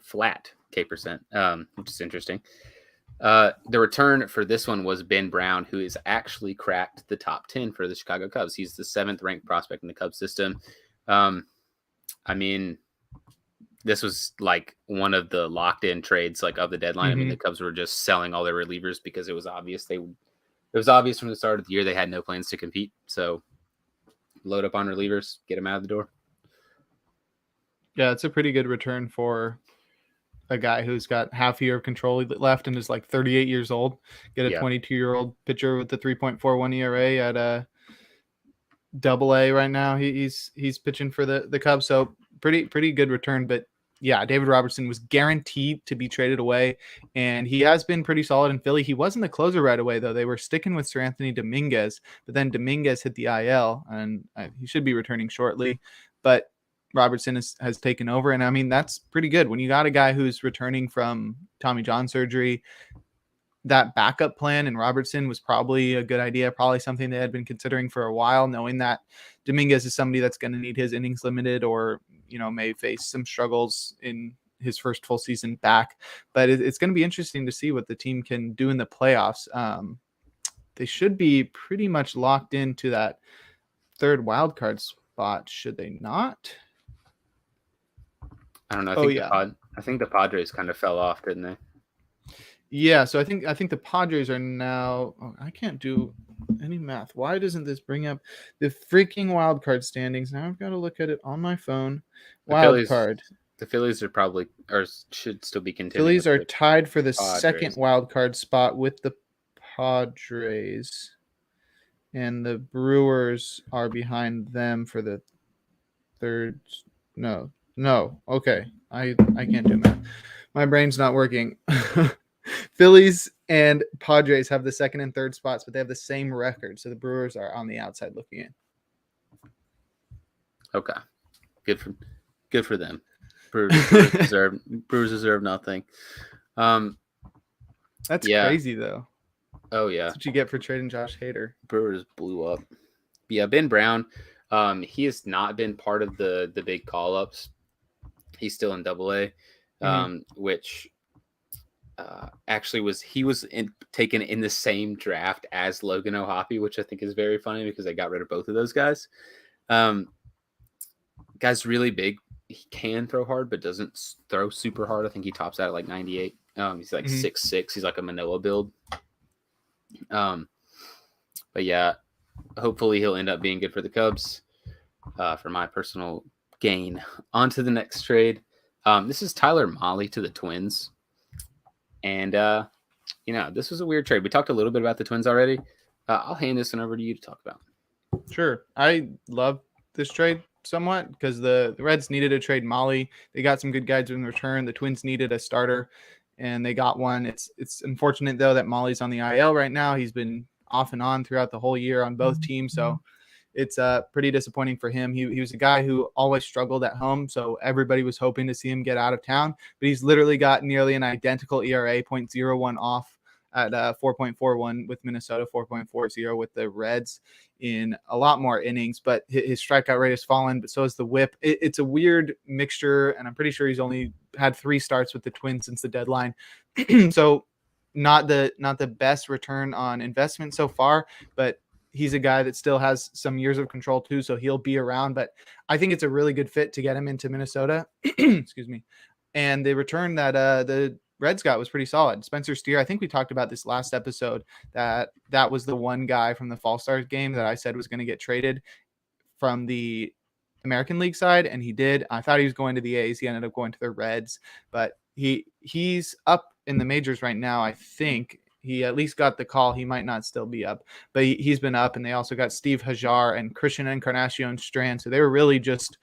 flat K percent, which is interesting. The return for this one was Ben Brown, who has actually cracked the top 10 for the Chicago Cubs. He's the 7th ranked prospect in the Cubs system. This was like one of the locked in trades of the deadline. I mean, the Cubs were just selling all their relievers because it was obvious from the start of the year they had no plans to compete. So load up on relievers, get them out of the door. Yeah, it's a pretty good return for a guy who's got half a year of control left and is like 38 years old. Get a 22-year-old pitcher with the 3.41 ERA at a Double-A right now. He's pitching for the Cubs, so pretty good return. But yeah, David Robertson was guaranteed to be traded away, and he has been pretty solid in Philly. He wasn't the closer right away, though. They were sticking with Seranthony Dominguez, but then Dominguez hit the IL, and he should be returning shortly. But Robertson has taken over, and I mean, that's pretty good. When you got a guy who's returning from Tommy John surgery, that backup plan and Robertson was probably a good idea, probably something they had been considering for a while, knowing that Dominguez is somebody that's going to need his innings limited or, may face some struggles in his first full season back. But it's going to be interesting to see what the team can do in the playoffs. They should be pretty much locked into that third wild card spot, should they not? I don't know. I think the Padres kind of fell off, didn't they? Yeah, so I think the Padres are now. I can't do any math. Why doesn't this bring up the freaking wild card standings? Now I've got to look at it on my phone. Wild card. The Phillies are probably or should still be continuing. Phillies are with tied for the Padres. second wild card spot with the Padres, and the Brewers are behind them for the third. No. Okay, I can't do math. My brain's not working. Phillies and Padres have the second and third spots, but they have the same record. So the Brewers are on the outside looking in. Okay, good for them. Brewers deserve nothing. That's crazy though. Oh yeah, that's what you get for trading Josh Hader. Brewers blew up. Yeah, Ben Brown. He has not been part of the big call ups. He's still in Double-A, which actually was taken in the same draft as Logan O'Hoppe, which I think is very funny because they got rid of both of those guys. Guy's really big. He can throw hard, but doesn't throw super hard. I think he tops out at like 98. He's like 6'6". He's like a Manoa build. But yeah, hopefully he'll end up being good for the Cubs for my personal gain. On to the next trade. This is Tyler Mahle to the Twins. And, this was a weird trade. We talked a little bit about the Twins already. I'll hand this one over to you to talk about. Sure. I love this trade somewhat because the Reds needed to trade Mahle. They got some good guys in return. The Twins needed a starter, and they got one. It's unfortunate, though, that Mahle's on the IL right now. He's been off and on throughout the whole year on both teams, so it's pretty disappointing for him. He was a guy who always struggled at home, so everybody was hoping to see him get out of town, but he's literally got nearly an identical ERA, 0.01 off at 4.41 with Minnesota, 4.40 with the Reds in a lot more innings, but his strikeout rate has fallen, but so has the whip. It's a weird mixture, and I'm pretty sure he's only had 3 starts with the Twins since the deadline. So not the best return on investment so far, but he's a guy that still has some years of control too, so he'll be around. But I think it's a really good fit to get him into Minnesota. Excuse me. And the return that the Reds got was pretty solid. Spencer Steer, I think we talked about this last episode, that was the one guy from the Fall Stars game that I said was going to get traded from the American League side, and he did. I thought he was going to the A's. He ended up going to the Reds, but he's up in the majors right now. I think he at least got the call. He might not still be up, but he's been up. And they also got Steve Hajar and Christian Encarnacion Strand. So they were really just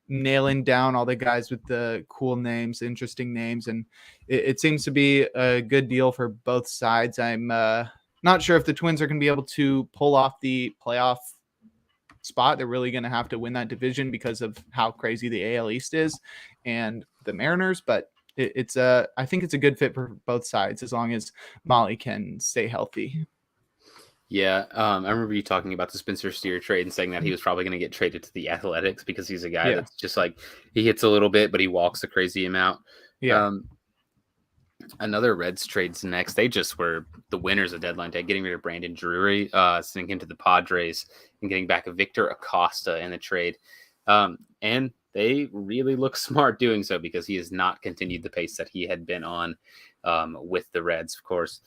nailing down all the guys with the cool names, interesting names. And it seems to be a good deal for both sides. I'm not sure if the Twins are going to be able to pull off the playoff spot. They're really going to have to win that division because of how crazy the AL East is and the Mariners, but I think it's a good fit for both sides as long as Mahle can stay healthy. Yeah, I remember you talking about the Spencer Steer trade and saying that he was probably going to get traded to the Athletics because he's a guy that's just like, he hits a little bit, but he walks a crazy amount. Yeah. Another Reds trades next. They just were the winners of deadline day, getting rid of Brandon Drury, sending him to the Padres, and getting back a Victor Acosta in the trade. And they really look smart doing so because he has not continued the pace that he had been on with the Reds. Of course,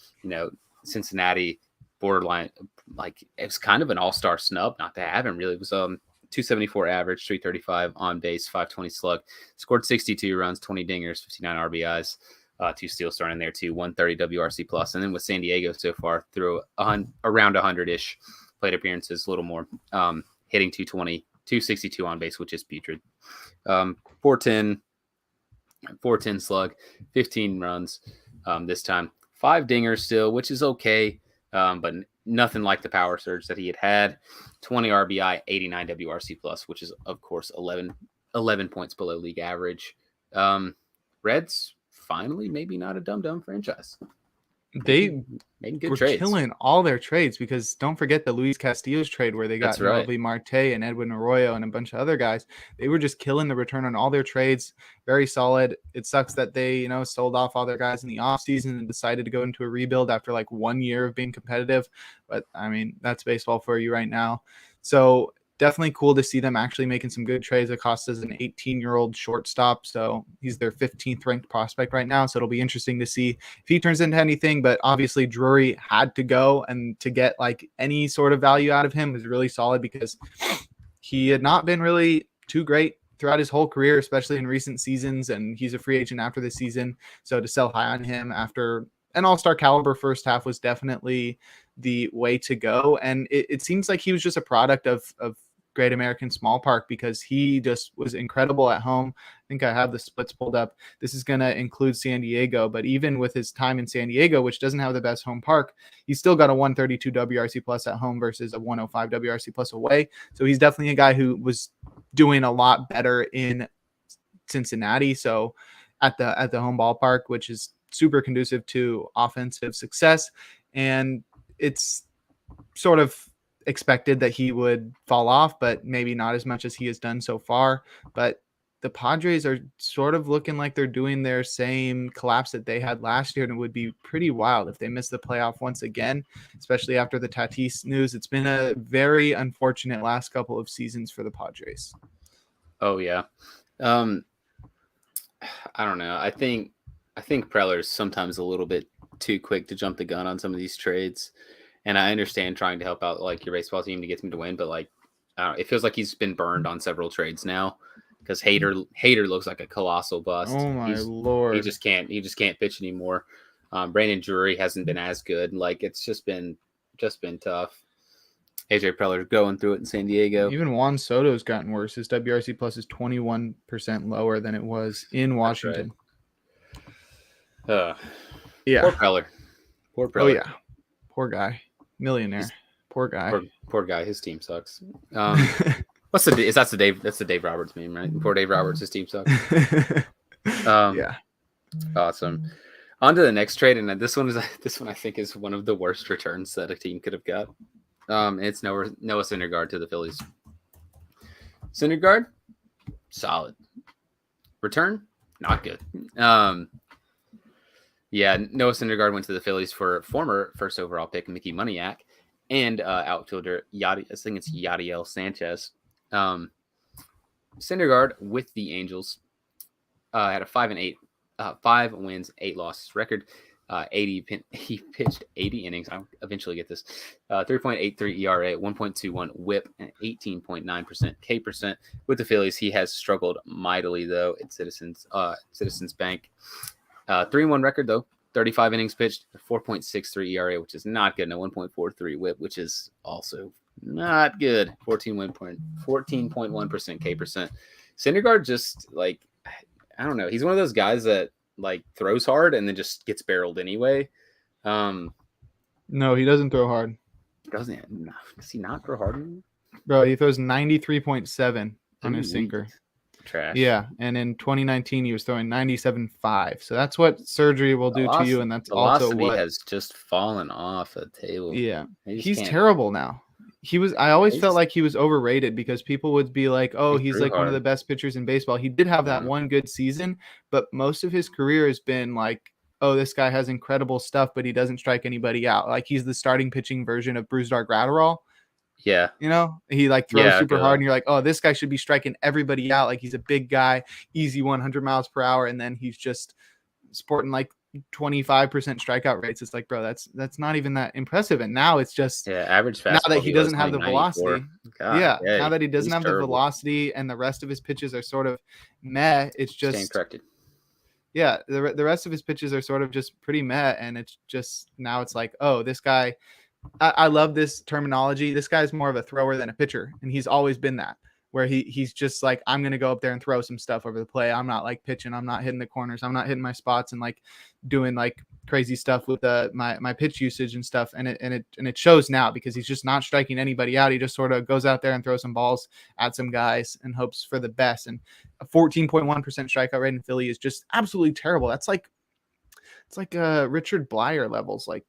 Cincinnati borderline, like, it was kind of an all-star snub not to have him, really. It was 274 average, 335 on base, 520 slug, scored 62 runs, 20 dingers, 59 RBIs, 2 steals thrown in there too, 130 WRC plus. And then with San Diego so far, through around 100-ish plate appearances, a little more, hitting 220, 262 on base, which is putrid. 410 slug, 15 runs this time, 5 dingers still, which is okay, but nothing like the power surge that he had. 20 RBI, 89 WRC plus, which is of course 11 points below league average. Reds finally maybe not a dumb franchise. They making good were trades. Killing all their trades because don't forget the Luis Castillo's trade where they got Noelvi Marte and Edwin Arroyo and a bunch of other guys. They were just killing the return on all their trades. Very solid. It sucks that they, sold off all their guys in the offseason and decided to go into a rebuild after like 1 year of being competitive. But I mean, that's baseball for you right now. So definitely cool to see them actually making some good trades. Acosta's an 18-year-old shortstop, so he's their 15th ranked prospect right now. So it'll be interesting to see if he turns into anything. But obviously Drury had to go, and to get like any sort of value out of him was really solid because he had not been really too great throughout his whole career, especially in recent seasons. And he's a free agent after this season. So to sell high on him after an all-star caliber first half was definitely the way to go. And it seems like he was just a product of Great American Small Park, because he just was incredible at home. I think I have the splits pulled up. This is going to include San Diego, but even with his time in San Diego, which doesn't have the best home park, he's still got a 132 WRC plus at home versus a 105 WRC plus away. So he's definitely a guy who was doing a lot better in Cincinnati. So at the home ballpark, which is super conducive to offensive success. And it's sort of expected that he would fall off, but maybe not as much as he has done so far. But the Padres are sort of looking like they're doing their same collapse that they had last year, and it would be pretty wild if they miss the playoff once again, especially after the Tatis news. It's been a very unfortunate last couple of seasons for the Padres. Oh yeah. I don't know. I think Preller's sometimes a little bit too quick to jump the gun on some of these trades. And I understand trying to help out like your baseball team to get them to win, but like, I don't know, it feels like he's been burned on several trades now, because Hader looks like a colossal bust. Oh my Lord. He just can't pitch anymore. Brandon Drury hasn't been as good. Like, it's just been tough. AJ Preller's going through it in San Diego. Even Juan Soto's gotten worse. His WRC plus is 21% lower than it was in Washington. Right. Yeah. Poor Preller. Oh yeah. Poor guy. Millionaire. Poor guy. Poor guy. His team sucks. That's the Dave Roberts meme, right? Poor Dave Roberts. His team sucks. Yeah. Awesome. On to the next trade, and this one I think is one of the worst returns that a team could have got. It's Noah Syndergaard to the Phillies. Syndergaard, solid. Return, not good. Yeah, Noah Syndergaard went to the Phillies for former first overall pick Mickey Moniak and outfielder Yadiel Sanchez. Syndergaard with the Angels had a 5 wins, 8 losses record. He pitched 80 innings. I'll eventually get this. 3.83 ERA, 1.21 WHIP, and 18.9% K percent. With the Phillies, he has struggled mightily though at Citizens Bank. 3-1 record though. 35 innings pitched, 4.63 ERA, which is not good, and a 1.43 WHIP, which is also not good. 14.1% K percent. Syndergaard just like, I don't know. He's one of those guys that like throws hard and then just gets barreled anyway. No, he doesn't throw hard. Does he not throw hard? Bro, he throws 93.7 on his sinker. Trash. Yeah, and in 2019 he was throwing 97.5. So that's what surgery will do to you, and that's also what has just fallen off the table. Yeah, he's terrible now. I always felt like he was overrated, because people would be like, oh, he's like one of the best pitchers in baseball. He did have that one good season, but most of his career has been like, oh, this guy has incredible stuff, but he doesn't strike anybody out. Like, he's the starting pitching version of Brusdar Graterol. Yeah. You know, he like throws super hard, and you're like, oh, this guy should be striking everybody out. Like, he's a big guy, easy 100 miles per hour. And then he's just sporting like 25% strikeout rates. It's like, bro, that's not even that impressive. And now it's just average fastball. Now that he doesn't have the velocity. God, now that he doesn't have the velocity and the rest of his pitches are sort of meh, it's just corrected. Yeah, the rest of his pitches are sort of just pretty meh, and it's just now it's like, oh, this guy. I love this terminology. This guy's more of a thrower than a pitcher, and he's always been that. Where he's just like, I'm gonna go up there and throw some stuff over the play. I'm not like pitching. I'm not hitting the corners. I'm not hitting my spots and like doing like crazy stuff with my pitch usage and stuff. And it shows now, because he's just not striking anybody out. He just sort of goes out there and throws some balls at some guys and hopes for the best. And a 14.1% strikeout rate in Philly is just absolutely terrible. That's like, it's like Richard Blyer levels. Like,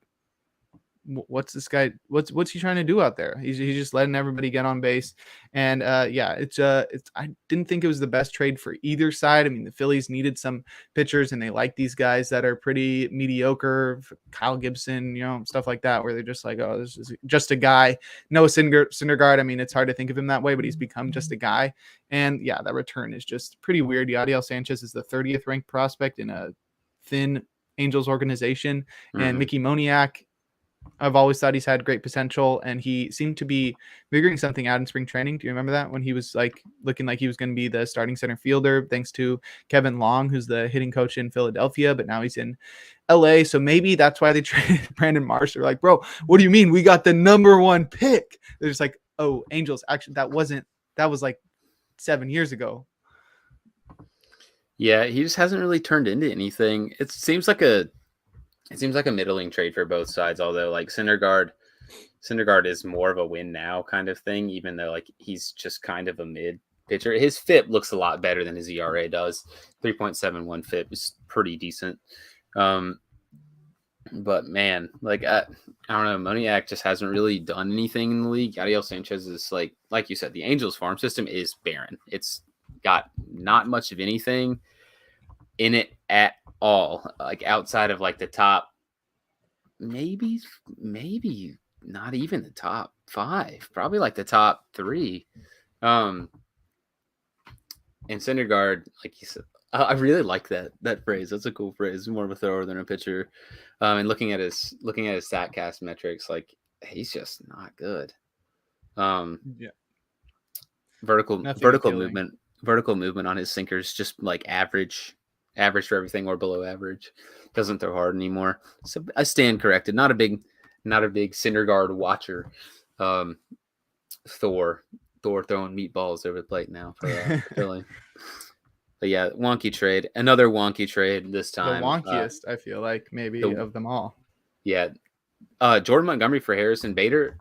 what's this guy? What's he trying to do out there? He's just letting everybody get on base. And it's I didn't think it was the best trade for either side. I mean, the Phillies needed some pitchers, and they like these guys that are pretty mediocre, Kyle Gibson, stuff like that, where they're just like, oh, this is just a guy. No Syndergaard. I mean, it's hard to think of him that way, but he's become just a guy. And yeah, that return is just pretty weird. Yadiel Sanchez is the 30th ranked prospect in a thin Angels organization, and Mickey Moniak, I've always thought he's had great potential, and he seemed to be figuring something out in spring training. Do you remember that, when he was like looking like he was going to be the starting center fielder, thanks to Kevin Long, who's the hitting coach in Philadelphia, but now he's in LA. So maybe that's why they traded Brandon Marsh. They're like, bro, what do you mean? We got the number 1 pick. They're just like, oh, Angels. Actually, that was like 7 years ago. Yeah, he just hasn't really turned into anything. It seems like a middling trade for both sides, although like Syndergaard is more of a win now kind of thing, even though like he's just kind of a mid pitcher. His FIP looks a lot better than his ERA does. 3.71 FIP is pretty decent. But man, like I don't know, Moniak just hasn't really done anything in the league. Yadiel Sanchez is like you said, the Angels farm system is barren. It's got not much of anything in it at all, like outside of like the top, maybe not even the top 5, probably like the top 3. And Syndergaard, like you said, I really like that phrase. That's a cool phrase. More of a thrower than a pitcher. And looking at his StatCast metrics, like he's just not good. Vertical movement on his sinkers, just like average for everything or below average. Doesn't throw hard anymore. So I stand corrected. Not a big Syndergaard watcher. Thor throwing meatballs over the plate now for Philly. But yeah, wonky trade. Another wonky trade this time. The wonkiest, I feel like, maybe of them all. Yeah. Jordan Montgomery for Harrison Bader.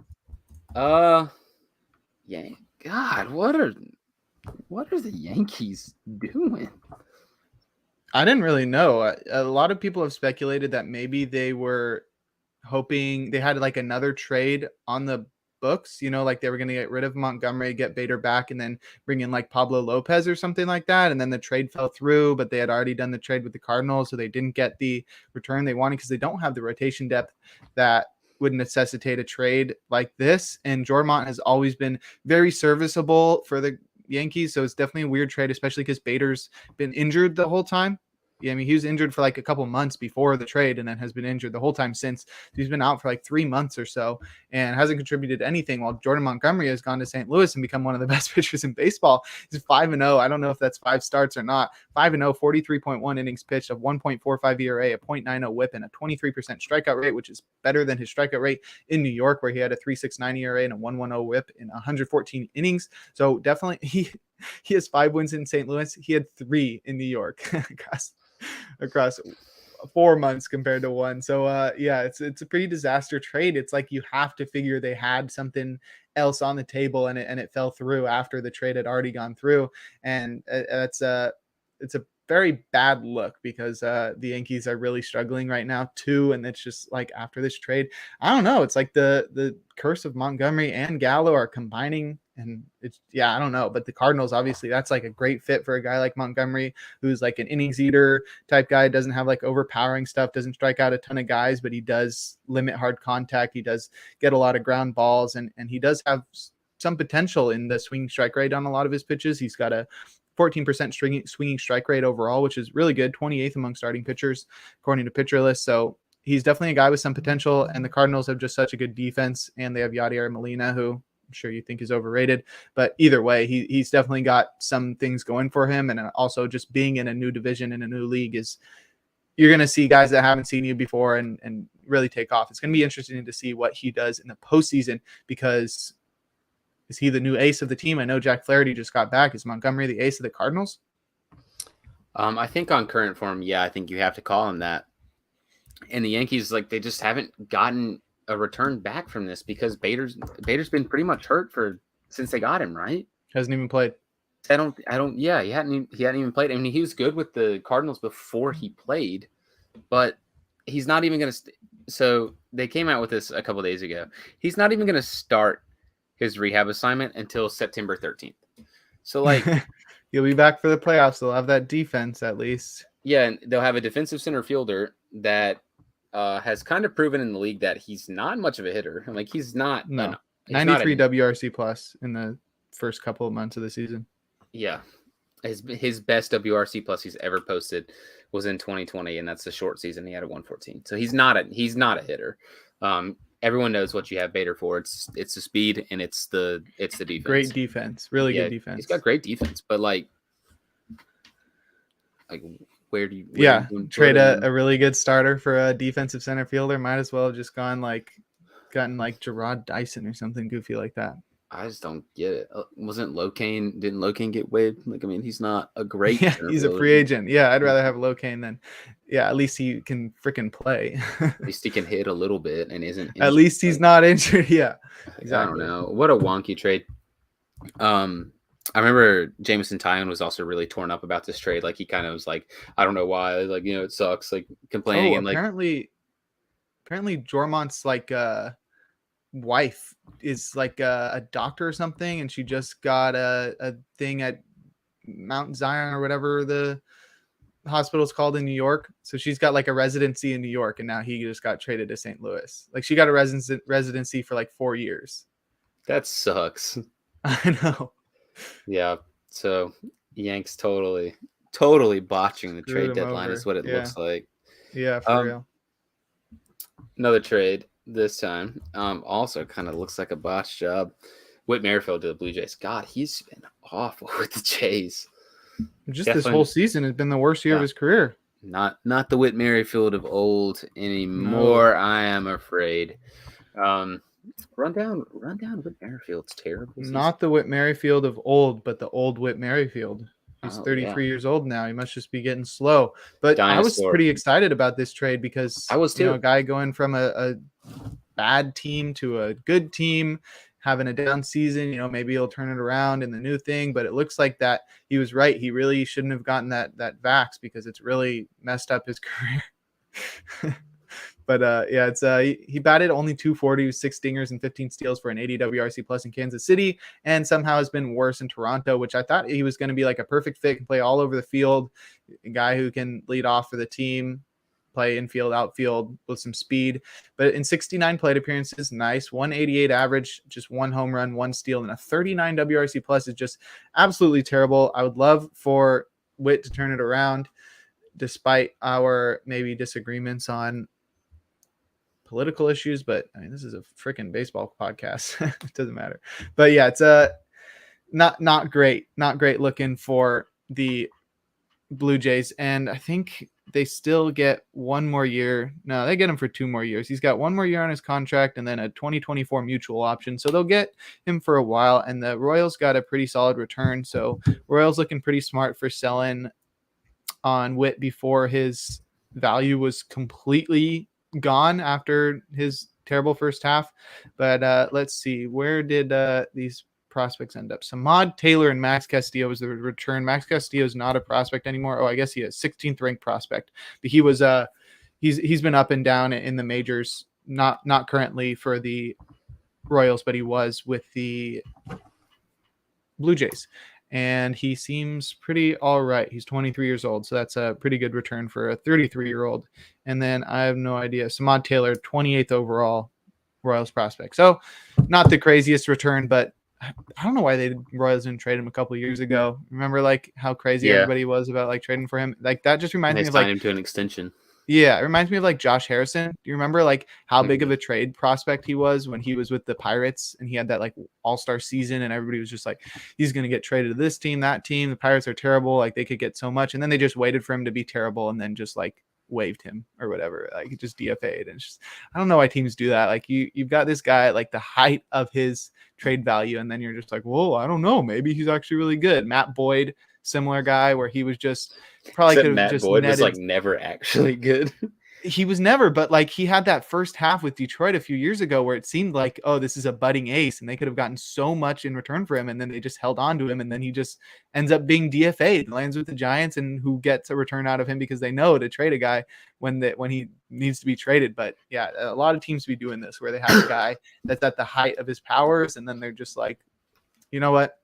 Yeah. God, what are the Yankees doing? I didn't really know. A lot of people have speculated that maybe they were hoping they had like another trade on the books, like they were going to get rid of Montgomery, get Bader back, and then bring in like Pablo Lopez or something like that. And then the trade fell through, but they had already done the trade with the Cardinals, so they didn't get the return they wanted because they don't have the rotation depth that would necessitate a trade like this. And Jormont has always been very serviceable for the Yankees, so it's definitely a weird trade, especially because Bader's been injured the whole time. Yeah, I mean, he was injured for like a couple months before the trade and then has been injured the whole time since. He's been out for like 3 months or so and hasn't contributed anything, while Jordan Montgomery has gone to St. Louis and become one of the best pitchers in baseball. He's 5-0. I don't know if that's 5 starts or not. 5-0, 43.1 innings pitched, a 1.45 ERA, a 0.90 whip, and a 23% strikeout rate, which is better than his strikeout rate in New York, where he had a 3.69 ERA and a 1.10 whip in 114 innings. So definitely he has 5 wins in St. Louis. He had 3 in New York across 4 months compared to 1. So it's a pretty disaster trade. It's like you have to figure they had something else on the table and it fell through after the trade had already gone through. And it's a very bad look because the Yankees are really struggling right now too. And it's just like after this trade, I don't know. It's like the curse of Montgomery and Gallo are combining. And I don't know. But the Cardinals, obviously, that's like a great fit for a guy like Montgomery, who's like an innings eater type guy, doesn't have like overpowering stuff, doesn't strike out a ton of guys, but he does limit hard contact. He does get a lot of ground balls, and he does have some potential in the swinging strike rate on a lot of his pitches. He's got a 14% swinging strike rate overall, which is really good, 28th among starting pitchers, according to Pitcher List. So he's definitely a guy with some potential, and the Cardinals have just such a good defense, and they have Yadier Molina, who I'm sure you think is overrated, but either way, he's definitely got some things going for him. And also just being in a new division in a new league you're going to see guys that haven't seen you before and really take off. It's going to be interesting to see what he does in the postseason, because is he the new ace of the team? I know Jack Flaherty just got back. Is Montgomery the ace of the Cardinals? I think on current form, I think you have to call him that. And the Yankees, like, they just haven't gotten a return back from this because Bader's been pretty much hurt since they got him, right? Hasn't even played. He hadn't even played. I mean, he was good with the Cardinals before he played, but he's not even going to So they came out with this a couple days ago. He's not even going to start his rehab assignment until September 13th. So, like, He'll be back for the playoffs. They'll have that defense at least. yeah, and they'll have a defensive center fielder that has kind of proven in the league that he's not much of a hitter. Like, he's not. No. He's not 93 WRC plus in the first couple of months of the season. Yeah. His best WRC plus he's ever posted was in 2020, and that's the short season. He had a 114. So he's not a hitter. Everyone knows what you have Bader for. It's the speed and it's the defense. Great defense. Really good defense. He's got great defense, but like where do you trade a really good starter for a defensive center fielder? Might as well have just gotten like Gerard Dyson or something goofy like that. I just don't get it. Didn't Locane get waived? Like, I mean, he's not a great. Yeah, he's a free agent. Yeah, I'd rather have Locane than. Yeah, at least he can freaking play. At least he can hit a little bit and isn't. At least he's not injured. Yeah, exactly. I don't know. What a wonky trade. I remember Jameson Taillon was also really torn up about this trade. Like, he kind of was like, I don't know why. Like, it sucks. Like, complaining and apparently Jormont's like wife is like a doctor or something, and she just got a thing at Mount Zion or whatever the hospital's called in New York. So she's got like a residency in New York, and now he just got traded to St. Louis. Like, she got a residency for like 4 years. That sucks. I know. Yeah. So Yanks totally botching the trade deadline is what it looks like. Yeah, for real. Another trade. This time, also kind of looks like a botch job. Whit Merrifield to the Blue Jays. God, he's been awful with the Jays. This whole season has been the worst year of his career. Not the Whit Merrifield of old anymore. No. I am afraid. Run down Whit Merrifield's terrible. Not the Whit Merrifield of old, but the old Whit Merrifield. He's 33 years old now. He must just be getting slow. But I was pretty excited about this trade because I was too. A guy going from a bad team to a good team, having a down season, maybe he'll turn it around in the new thing. But it looks like that he was right. He really shouldn't have gotten that vax because it's really messed up his career. But it's he batted only 240 with 6 stingers and 15 steals for an 80 WRC plus in Kansas City, and somehow has been worse in Toronto, which I thought he was going to be like a perfect fit, can play all over the field, a guy who can lead off for the team, play infield, outfield with some speed. But in 69 plate appearances, nice 188 average, just 1 home run, 1 steal, and a 39 WRC plus is just absolutely terrible. I would love for Whit to turn it around, despite our maybe disagreements on political issues, but I mean, this is a freaking baseball podcast. It doesn't matter. But yeah, it's not great looking for the Blue Jays. And I think they still get 1 more year. No, they get him for 2 more years. He's got 1 more year on his contract and then a 2024 mutual option. So they'll get him for a while. And the Royals got a pretty solid return. So Royals looking pretty smart for selling on Whit before his value was completely gone after his terrible first half. But let's see, where did these prospects end up? Samad Taylor and Max Castillo was the return. Max Castillo is not a prospect anymore. I guess he is 16th ranked prospect, but he was he's been up and down in the majors, not currently for the Royals, but he was with the Blue Jays. And he seems pretty all right. He's 23 years old, so that's a pretty good return for a 33-year-old. And then I have no idea. Samad Taylor, 28th overall Royals prospect. So not the craziest return, but I don't know why the Royals didn't trade him a couple of years ago. Remember like how crazy everybody was about like trading for him? Like that just reminds me of like him to an extension. Yeah, it reminds me of like Josh Harrison. Do you remember like how big of a trade prospect he was when he was with the Pirates and he had that like all-star season and everybody was just like, he's going to get traded to this team, that team. The Pirates are terrible. Like they could get so much. And then they just waited for him to be terrible and then just like waived him or whatever. Like he just DFA'd. And it's just, I don't know why teams do that. Like you've got this guy at like the height of his trade value. And then you're just like, whoa, I don't know. Maybe he's actually really good. Matt Boyd, similar guy where he was just probably could have just Boyd netted. was like never actually good. He was never, but like he had that first half with Detroit a few years ago where it seemed like, oh, this is a budding ace and they could have gotten so much in return for him. And then they just held on to him. And then he just ends up being DFA'd, lands with the Giants, and who gets a return out of him because they know to trade a guy when he needs to be traded. But yeah, a lot of teams be doing this where they have a guy that's at the height of his powers. And then they're just like, you know what?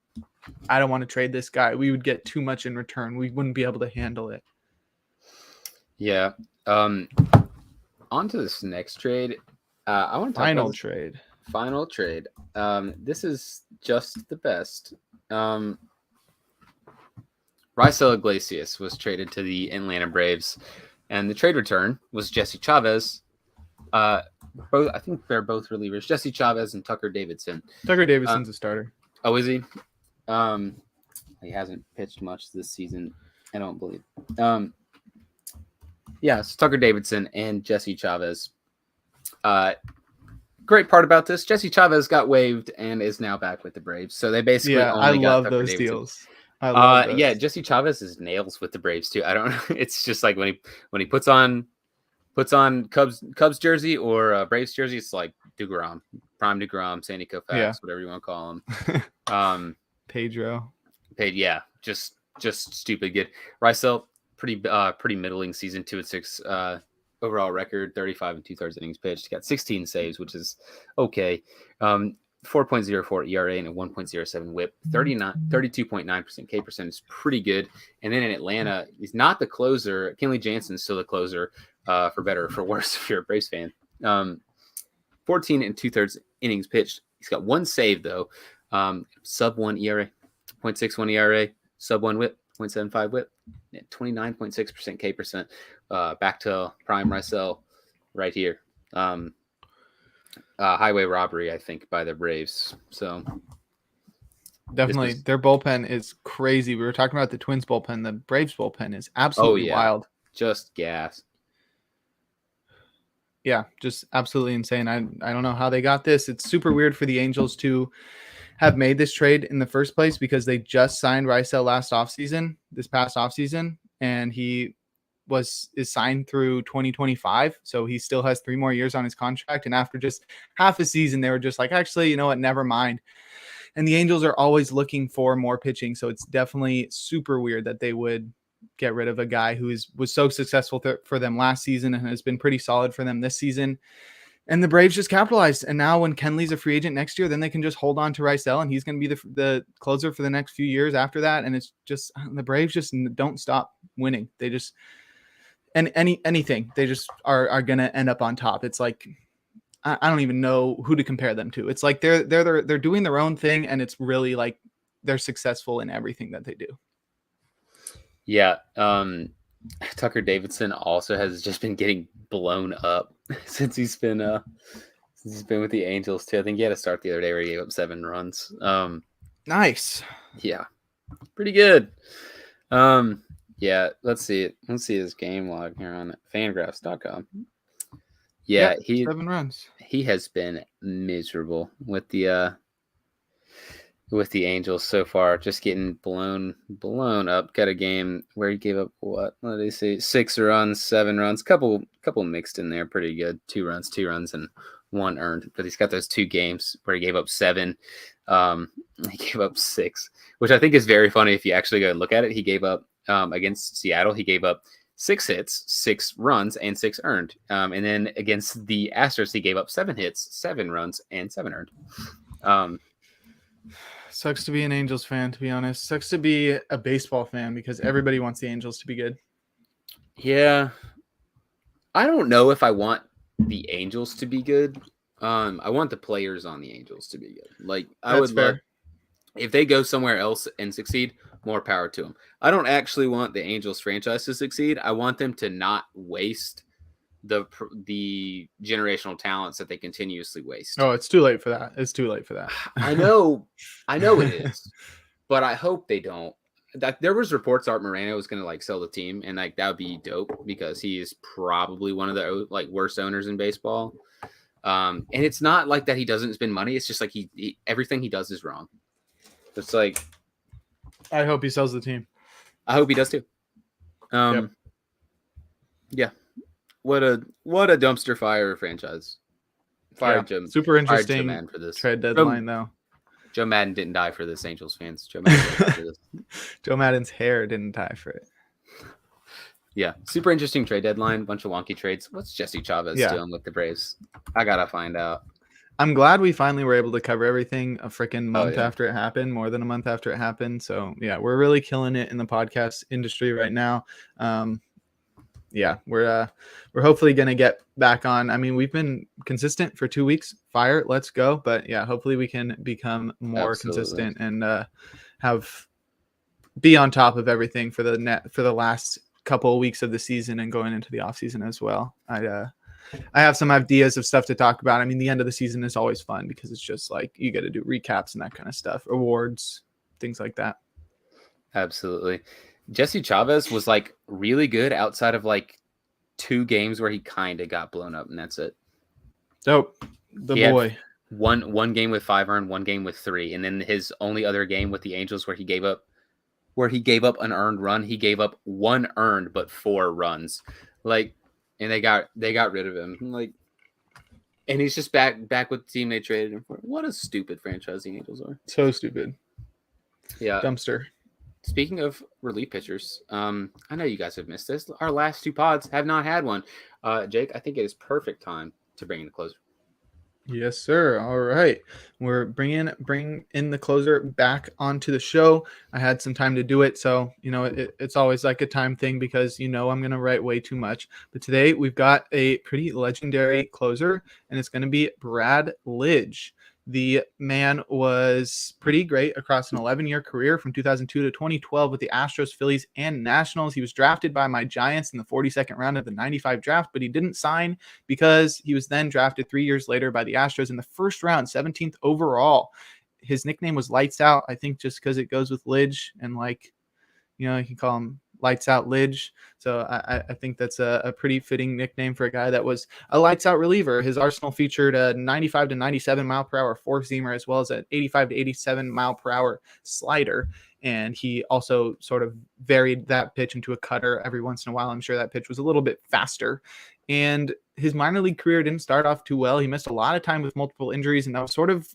I don't want to trade this guy. We would get too much in return. We wouldn't be able to handle it. Yeah. On to this next trade. I want to talk about Final trade. This is just the best. Raisel Iglesias was traded to the Atlanta Braves, and the trade return was Jesse Chavez. I think they're both relievers. Jesse Chavez and Tucker Davidson. Tucker Davidson's a starter. Oh, is he? He hasn't pitched much this season, I don't believe. Yeah, it's Tucker Davidson and Jesse Chavez. Great part about this, Jesse Chavez got waived and is now back with the Braves. So they basically only got love Tucker those Davidson. deals. I love those. Yeah, Jesse Chavez is nails with the Braves too. I don't know. It's just like when he puts on Cubs jersey or Braves jersey, it's like DeGrom, Prime DeGrom, Sandy Koufax, whatever you want to call him. Pedro. Yeah, just stupid good. Raisel, pretty middling season, 2-6 overall record, 35 2/3 innings pitched. Got 16 saves, which is okay. 4.04 ERA and a 1.07 WHIP. 32.9% K percent is pretty good. And then in Atlanta, he's not the closer. Kenley Jansen's still the closer, for better or for worse if you're a Braves fan. 14 2/3 innings pitched. He's got one save though. Sub 1 ERA, 0.61 ERA, sub 1 WHIP, 0.75 WHIP, 29.6% K percent. Back to prime Raisel right here. Highway robbery, I think, by the Braves. So definitely their bullpen is crazy. We were talking about the Twins bullpen. The Braves bullpen is absolutely wild. Just gas. Yeah, just absolutely insane. I don't know how they got this. It's super weird for the Angels to have made this trade in the first place because they just signed Raisel this past offseason, and he is signed through 2025. So he still has 3 more years on his contract. And after just half a season, they were just like, actually, you know what? Never mind. And the Angels are always looking for more pitching. So it's definitely super weird that they would get rid of a guy who was so successful for them last season and has been pretty solid for them this season. And the Braves just capitalized. And now when Kenley's a free agent next year, then they can just hold on to Raisel, and he's going to be the closer for the next few years after that. And it's just, the Braves just don't stop winning. They just, and anything, they just are going to end up on top. It's like, I don't even know who to compare them to. It's like they're doing their own thing, and it's really like they're successful in everything that they do. Yeah. Tucker Davidson also has just been getting blown up since he's been with the Angels too. I think he had a start the other day where he gave up 7 runs. Nice. Yeah, pretty good. Yeah, let's see his game log here on Fangraphs.com. Yeah, 7 runs. He has been miserable with the Angels so far, just getting blown up. Got a game where he gave up what did they say? 6 runs, 7 runs, couple mixed in there, pretty good. 2 runs, and 1 earned. But he's got those 2 games where he gave up 7. He gave up 6, which I think is very funny if you actually go and look at it. He gave up against Seattle. He gave up 6 hits, 6 runs, and 6 earned. And then against the Astros, he gave up 7 hits, 7 runs, and 7 earned. Sucks to be an Angels fan, to be honest. Sucks to be a baseball fan because everybody wants the Angels to be good. Yeah. I don't know if I want the Angels to be good. I want the players on the Angels to be good. Like, I would love, if they go somewhere else and succeed, more power to them. I don't actually want the Angels franchise to succeed. I want them to not waste the generational talents that they continuously waste. Oh, it's too late for that. I know it is, but I hope they don't. That there was reports Art Moreno was going to like sell the team, and like that would be dope because he is probably one of the like worst owners in baseball. And it's not like that he doesn't spend money. It's just like he everything he does is wrong. It's like, I hope he sells the team. I hope he does too. Yep. Yeah. what a dumpster fire franchise. Fired Joe. Super Fired Joe interesting Madden for this. trade deadline, though. Joe Madden didn't die for this, Angels fans. Joe Madden didn't die for this. Joe Madden's hair didn't die for it. Yeah, super interesting trade deadline. Bunch of wonky trades. What's Jesse Chavez doing with the Braves? I gotta find out. I'm glad we finally were able to cover everything a freaking month yeah. after it happened, more than a month after it happened. So yeah, we're really killing it in the podcast industry right now. Yeah, we're hopefully gonna get back on. I mean, we've been consistent for 2 weeks. Fire, let's go. But yeah, hopefully we can become more consistent and be on top of everything for the last couple of weeks of the season and going into the off season as well. I have some ideas of stuff to talk about. I mean, the end of the season is always fun because it's just like you got to do recaps and that kind of stuff, awards, things like that. Absolutely. Jesse Chavez was like really good outside of like 2 games where he kind of got blown up, and that's it. Dope. The boy. One game with 5 earned, 1 game with 3, and then his only other game with the Angels where he gave up an earned run. He gave up 1 earned but 4 runs. Like, and they got rid of him. Like, and he's just back with the team they traded him for. What a stupid franchise the Angels are. So stupid. Yeah. Dumpster. Speaking of relief pitchers, I know you guys have missed this. Our last 2 pods have not had one. Jake, I think it is perfect time to bring in the closer. Yes, sir. All right. We're bring in the closer back onto the show. I had some time to do it. So, it's always like a time thing because, I'm going to write way too much. But today we've got a pretty legendary closer, and it's going to be Brad Lidge. The man was pretty great across an 11-year career from 2002 to 2012 with the Astros, Phillies, and Nationals. He was drafted by my Giants in the 42nd round of the 95 draft, but he didn't sign because he was then drafted 3 years later by the Astros in the first round, 17th overall. His nickname was Lights Out, I think just because it goes with Lidge, and you can call him Lights Out Lidge. So I think that's a pretty fitting nickname for a guy that was a lights out reliever. His arsenal featured a 95 to 97 mile per hour 4-seamer as well as an 85 to 87 mile per hour slider. And he also sort of varied that pitch into a cutter every once in a while. I'm sure that pitch was a little bit faster. And his minor league career didn't start off too well. He missed a lot of time with multiple injuries, and that was sort of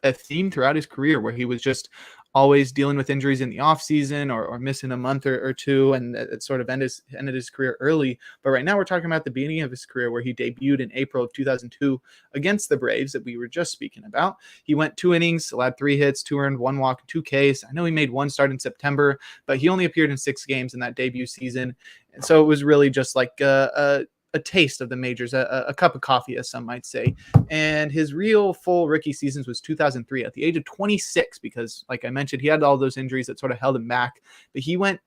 a theme throughout his career where he was just always dealing with injuries in the offseason or missing a month or 2, and it sort of ended his career early. But right now we're talking about the beginning of his career where he debuted in April of 2002 against the Braves that we were just speaking about. He went 2 innings, allowed 3 hits, 2 earned, 1 walk, 2 Ks. I know he made 1 start in September, but he only appeared in 6 games in that debut season. And so it was really just like a taste of the majors, a cup of coffee, as some might say. And his real full rookie seasons was 2003 at the age of 26, because like I mentioned, he had all those injuries that sort of held him back, but he went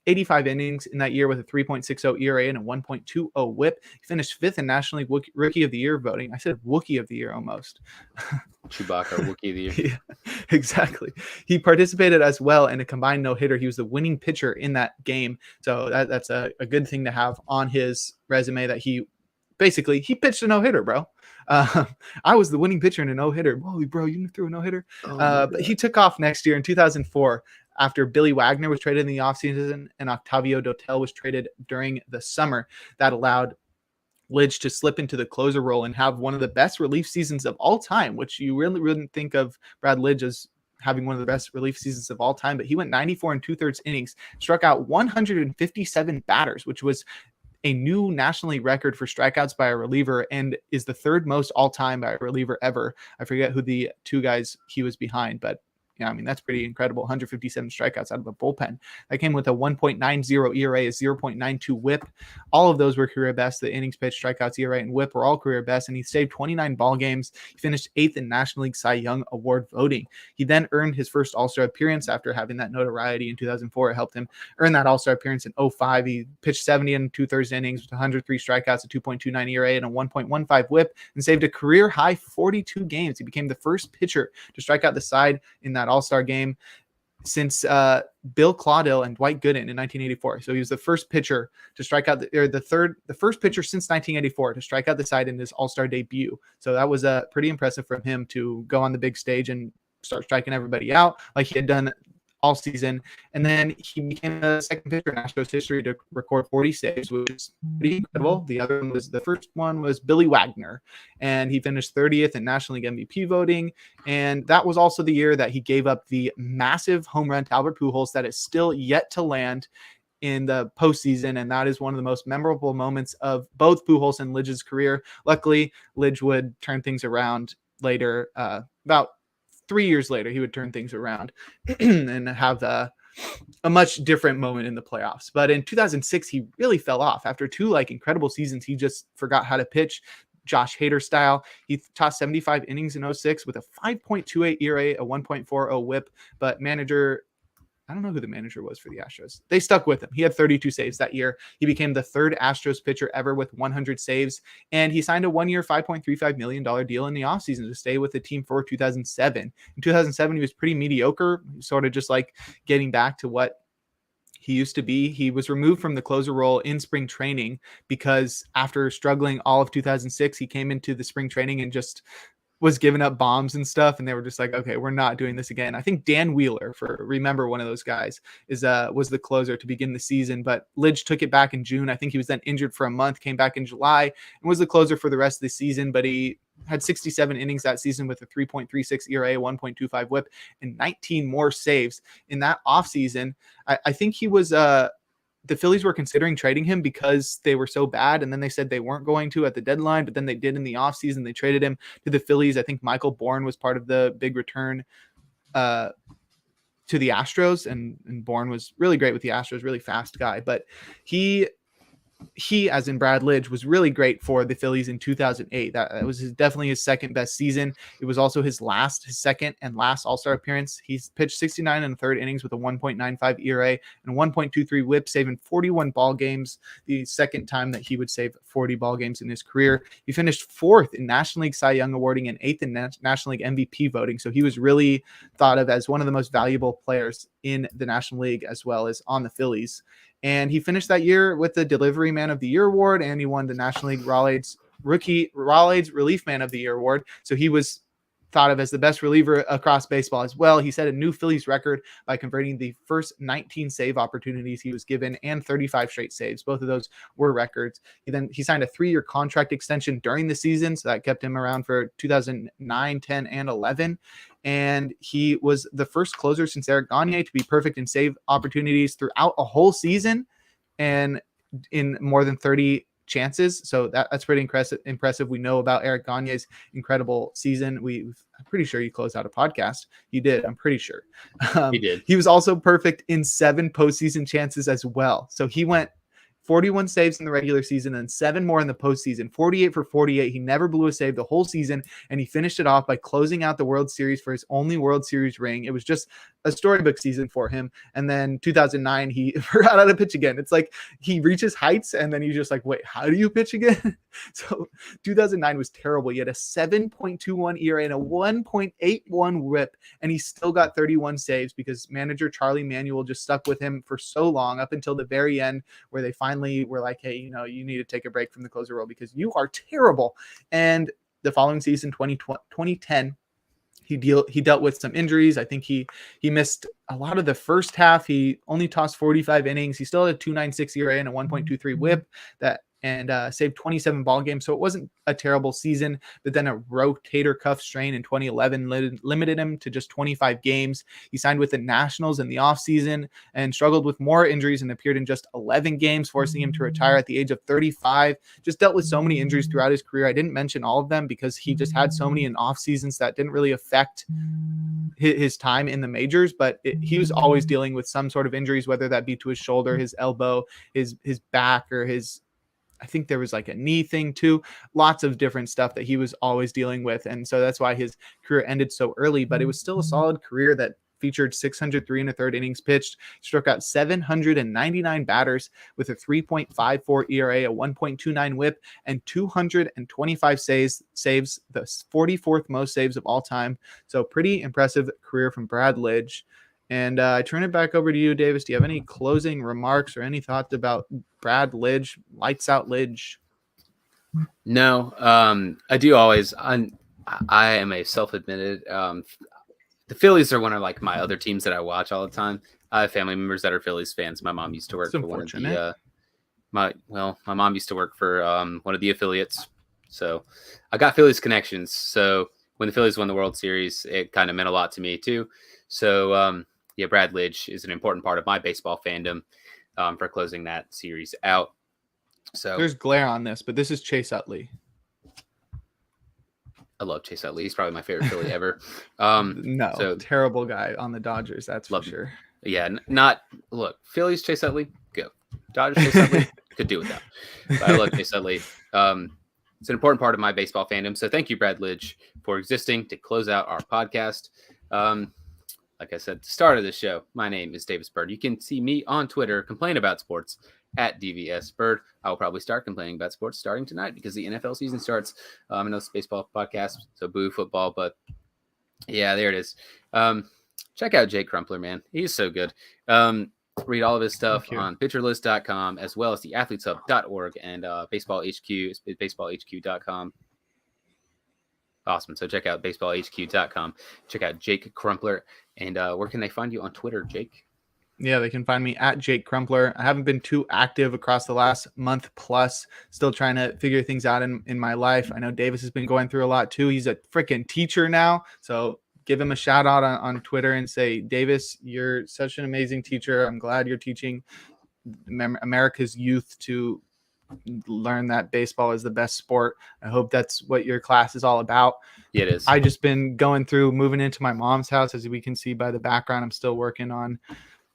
85 innings in that year with a 3.60 ERA and a 1.20 whip. He finished 5th in National League Rookie of the Year voting. I said Wookie of the Year almost. Chewbacca, Wookie of the Year. Yeah, exactly. He participated as well in a combined no-hitter. He was the winning pitcher in that game. So that's a good thing to have on his resume, that he pitched a no-hitter, bro. I was the winning pitcher in a no-hitter. Whoa, bro, you threw a no-hitter? But he took off next year in 2004 after Billy Wagner was traded in the offseason and Octavio Dotel was traded during the summer. That allowed Lidge to slip into the closer role and have one of the best relief seasons of all time, which you really wouldn't think of Brad Lidge as having one of the best relief seasons of all time. But he went 94 2/3 innings, struck out 157 batters, which was a new National League record for strikeouts by a reliever and is the 3rd most all time by a reliever ever. I forget who the 2 guys he was behind, but yeah, I mean, that's pretty incredible. 157 strikeouts out of the bullpen. That came with a 1.90 ERA, a 0.92 whip. All of those were career best. The innings pitched, strikeouts, ERA, and whip were all career best, and he saved 29 ball games. He finished 8th in National League Cy Young Award voting. He then earned his first All-Star appearance after having that notoriety in 2004. It helped him earn that All-Star appearance in 2005. He pitched 70 2/3 innings with 103 strikeouts, a 2.29 ERA, and a 1.15 whip, and saved a career-high 42 games. He became the first pitcher to strike out the side in that All-Star game since Bill Claudel and Dwight Gooden in 1984. So he was the first pitcher to strike out the first pitcher since 1984 to strike out the side in his All-Star debut. So that was pretty impressive from him to go on the big stage and start striking everybody out like he had done all season. And then he became the second pitcher in Astros history to record 40 saves, which is pretty incredible. The first one was Billy Wagner, and he finished 30th in National League MVP voting. And that was also the year that he gave up the massive home run to Albert Pujols that is still yet to land in the postseason, and that is one of the most memorable moments of both Pujols and Lidge's career. Luckily, Lidge would turn things around later, about 3 years later, he would turn things around and have a much different moment in the playoffs. But in 2006, he really fell off. After two incredible seasons, he just forgot how to pitch, Josh Hader style. He tossed 75 innings in 06 with a 5.28 ERA, a 1.40 whip, but I don't know who the manager was for the Astros. They stuck with him. He had 32 saves that year. He became the third Astros pitcher ever with 100 saves, and he signed a one-year, $5.35 million deal in the offseason to stay with the team for 2007. In 2007, he was pretty mediocre, sort of just getting back to what he used to be. He was removed from the closer role in spring training because after struggling all of 2006, he came into the spring training and just was giving up bombs and stuff, and they were just like, okay, we're not doing this again. I think Dan Wheeler, remember one of those guys, was the closer to begin the season, but Lidge took it back in June. I think he was then injured for a month, came back in July, and was the closer for the rest of the season, but he had 67 innings that season with a 3.36 ERA, 1.25 whip, and 19 more saves. In that offseason, I think he was the Phillies were considering trading him because they were so bad. And then they said they weren't going to at the deadline, but then they did in the offseason. They traded him to the Phillies. I think Michael Bourne was part of the big return to the Astros. And Bourne was really great with the Astros, really fast guy. But he, as in Brad Lidge, was really great for the Phillies in 2008. That was definitely his second best season. It was also his second and last All-Star appearance. He's pitched 69 in the third innings with a 1.95 ERA and 1.23 whip, saving 41 ball games, the second time that he would save 40 ball games in his career. He finished fourth in National League Cy Young awarding and eighth in National League MVP voting. So he was really thought of as one of the most valuable players in the National League as well as on the Phillies. And he finished that year with the Delivery Man of the Year award, and he won the National League Raleigh's Relief Man of the Year award. So he was thought of as the best reliever across baseball as well. He set a new Phillies record by converting the first 19 save opportunities he was given and 35 straight saves. Both of those were records. He signed a 3-year contract extension during the season, so that kept him around for 2009, 10, and 11. And he was the first closer since Eric Gagne to be perfect in save opportunities throughout a whole season and in more than 30 chances. So that's pretty impressive. We know about Eric Gagne's incredible season. I'm pretty sure he closed out a podcast. He did. I'm pretty sure. He did. He was also perfect in 7 postseason chances as well. So he went 41 saves in the regular season and 7 more in the postseason, 48 for 48. He never blew a save the whole season, and he finished it off by closing out the World Series for his only World Series ring. It was just a storybook season for him. And then 2009, he forgot how to pitch again. It's like he reaches heights, and then he's just like, wait, how do you pitch again? So 2009 was terrible. He had a 7.21 ERA and a 1.81 whip, and he still got 31 saves because manager Charlie Manuel just stuck with him for so long up until the very end, where they finally were like, hey, you need to take a break from the closer role because you are terrible. And the following season, 2010, he dealt with some injuries. I think he missed a lot of the first half. He only tossed 45 innings. He still had a 2.96 ERA and a 1.23 whip and saved 27 ball games. So it wasn't a terrible season, but then a rotator cuff strain in 2011 limited him to just 25 games. He signed with the Nationals in the offseason and struggled with more injuries and appeared in just 11 games, forcing him to retire at the age of 35. Just dealt with so many injuries throughout his career. I didn't mention all of them because he just had so many in off seasons that didn't really affect his time in the majors, but he was always dealing with some sort of injuries, whether that be to his shoulder, his elbow, his back, or I think there was like a knee thing too. Lots of different stuff that he was always dealing with. And so that's why his career ended so early, but it was still a solid career that featured 603 and a third innings pitched, struck out 799 batters with a 3.54 ERA, a 1.29 whip, and 225 saves, the 44th most saves of all time. So pretty impressive career from Brad Lidge. And I turn it back over to you, Davis. Do you have any closing remarks or any thoughts about Brad Lidge, lights out Lidge? No, I do always. I am a self-admitted the Phillies are one of like my other teams that I watch all the time. I have family members that are Phillies fans. My mom used to work for one of the my mom used to work for one of the affiliates. So I got Phillies connections. So when the Phillies won the World Series, it kind of meant a lot to me too. So yeah, Brad Lidge is an important part of my baseball fandom for closing that series out. So there's glare on this, but this is Chase Utley. I love Chase Utley. He's probably my favorite Philly ever. Terrible guy on the Dodgers. That's for sure. Yeah, look, Phillies Chase Utley, go. Dodgers Chase Utley, could do without. But I love Chase Utley. It's an important part of my baseball fandom. So thank you, Brad Lidge, for existing to close out our podcast. Like I said, at the start of the show, my name is Davis Bird. You can see me on Twitter complain about sports at DVS Bird. I will probably start complaining about sports starting tonight because the NFL season starts. I know it's a baseball podcast, so boo football, but yeah, there it is. Check out Jake Crumpler, man. He's so good. Read all of his stuff on pitcherlist.com as well as the athleteshub.org and baseball HQ is baseballhq.com. Awesome. So check out baseballhq.com. Check out Jake Crumpler. And where can they find you on Twitter, Jake? Yeah, they can find me at Jake Crumpler. I haven't been too active across the last month plus. Still trying to figure things out in my life. I know Davis has been going through a lot too. He's a freaking teacher now. So give him a shout out on Twitter and say, Davis, you're such an amazing teacher. I'm glad you're teaching America's youth to learn that baseball is the best sport. I hope that's what your class is all about. Yeah, it is. I just been going through moving into my mom's house. As we can see by the background, I'm still working on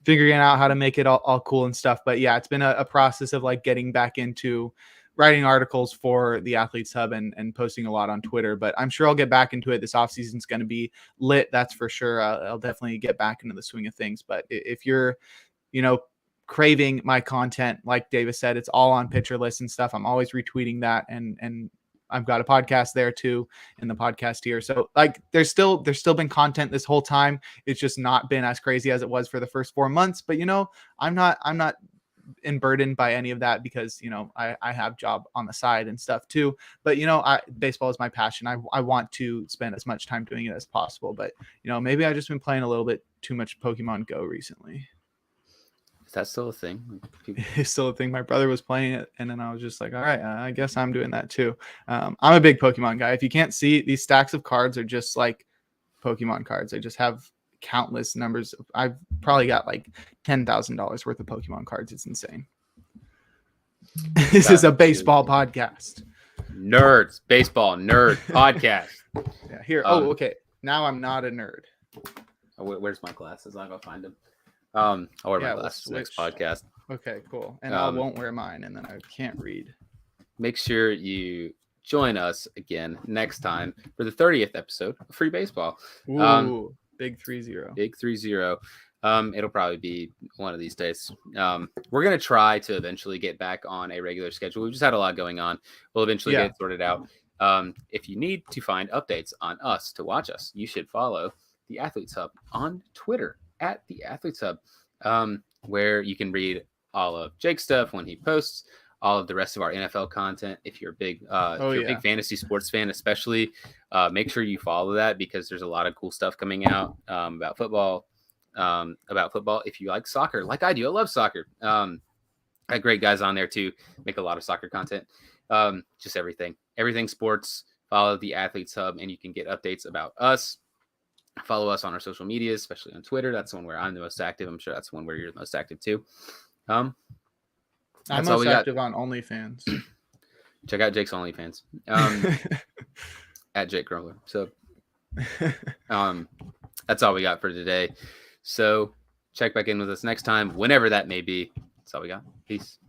figuring out how to make it all cool and stuff. But yeah, it's been a process of like getting back into writing articles for the Athletes Hub and posting a lot on Twitter, but I'm sure I'll get back into it. This offseason is going to be lit. That's for sure. I'll definitely get back into the swing of things. But if you're, craving my content, like Davis said, it's all on Pitcher List and stuff. I'm always retweeting that. And I've got a podcast there too in the podcast here. So like there's still been content this whole time. It's just not been as crazy as it was for the first 4 months, but I'm not burdened by any of that because, I have job on the side and stuff too, but baseball is my passion. I want to spend as much time doing it as possible, but maybe I've just been playing a little bit too much Pokemon Go recently. Is that still a thing? It's still a thing. My brother was playing it, and then I was just like, all right, I guess I'm doing that too. I'm a big Pokemon guy. If you can't see, these stacks of cards are just like Pokemon cards. They just have countless numbers. I've probably got like $10,000 worth of Pokemon cards. It's insane. This is a baseball podcast. Nerds, baseball, nerd podcast. Yeah, here. Okay. Now I'm not a nerd. Where's my glasses? I'll go find them. I'll wear my glasses next podcast. Okay, cool. And I won't wear mine, and then I can't read. Make sure you join us again next time for the 30th episode of Free Baseball. Ooh, big 3-0. Big 3-0. It'll probably be one of these days. We're going to try to eventually get back on a regular schedule. We've just had a lot going on. We'll eventually get it sorted out. If you need to find updates on us to watch us, you should follow the Athletes Hub on Twitter at the Athletes Hub, where you can read all of Jake's stuff when he posts, all of the rest of our NFL content. If you're a big, a big fantasy sports fan, especially, make sure you follow that because there's a lot of cool stuff coming out about football. If you like soccer, like I do, I love soccer. I have great guys on there too. Make a lot of soccer content. Just everything sports. Follow the Athletes Hub, and you can get updates about us. Follow us on our social media, especially on Twitter. That's the one where I'm the most active. I'm sure that's the one where you're the most active too. I'm most active on OnlyFans. Check out Jake's OnlyFans at Jake Crumpler. So that's all we got for today. So check back in with us next time, whenever that may be. That's all we got. Peace.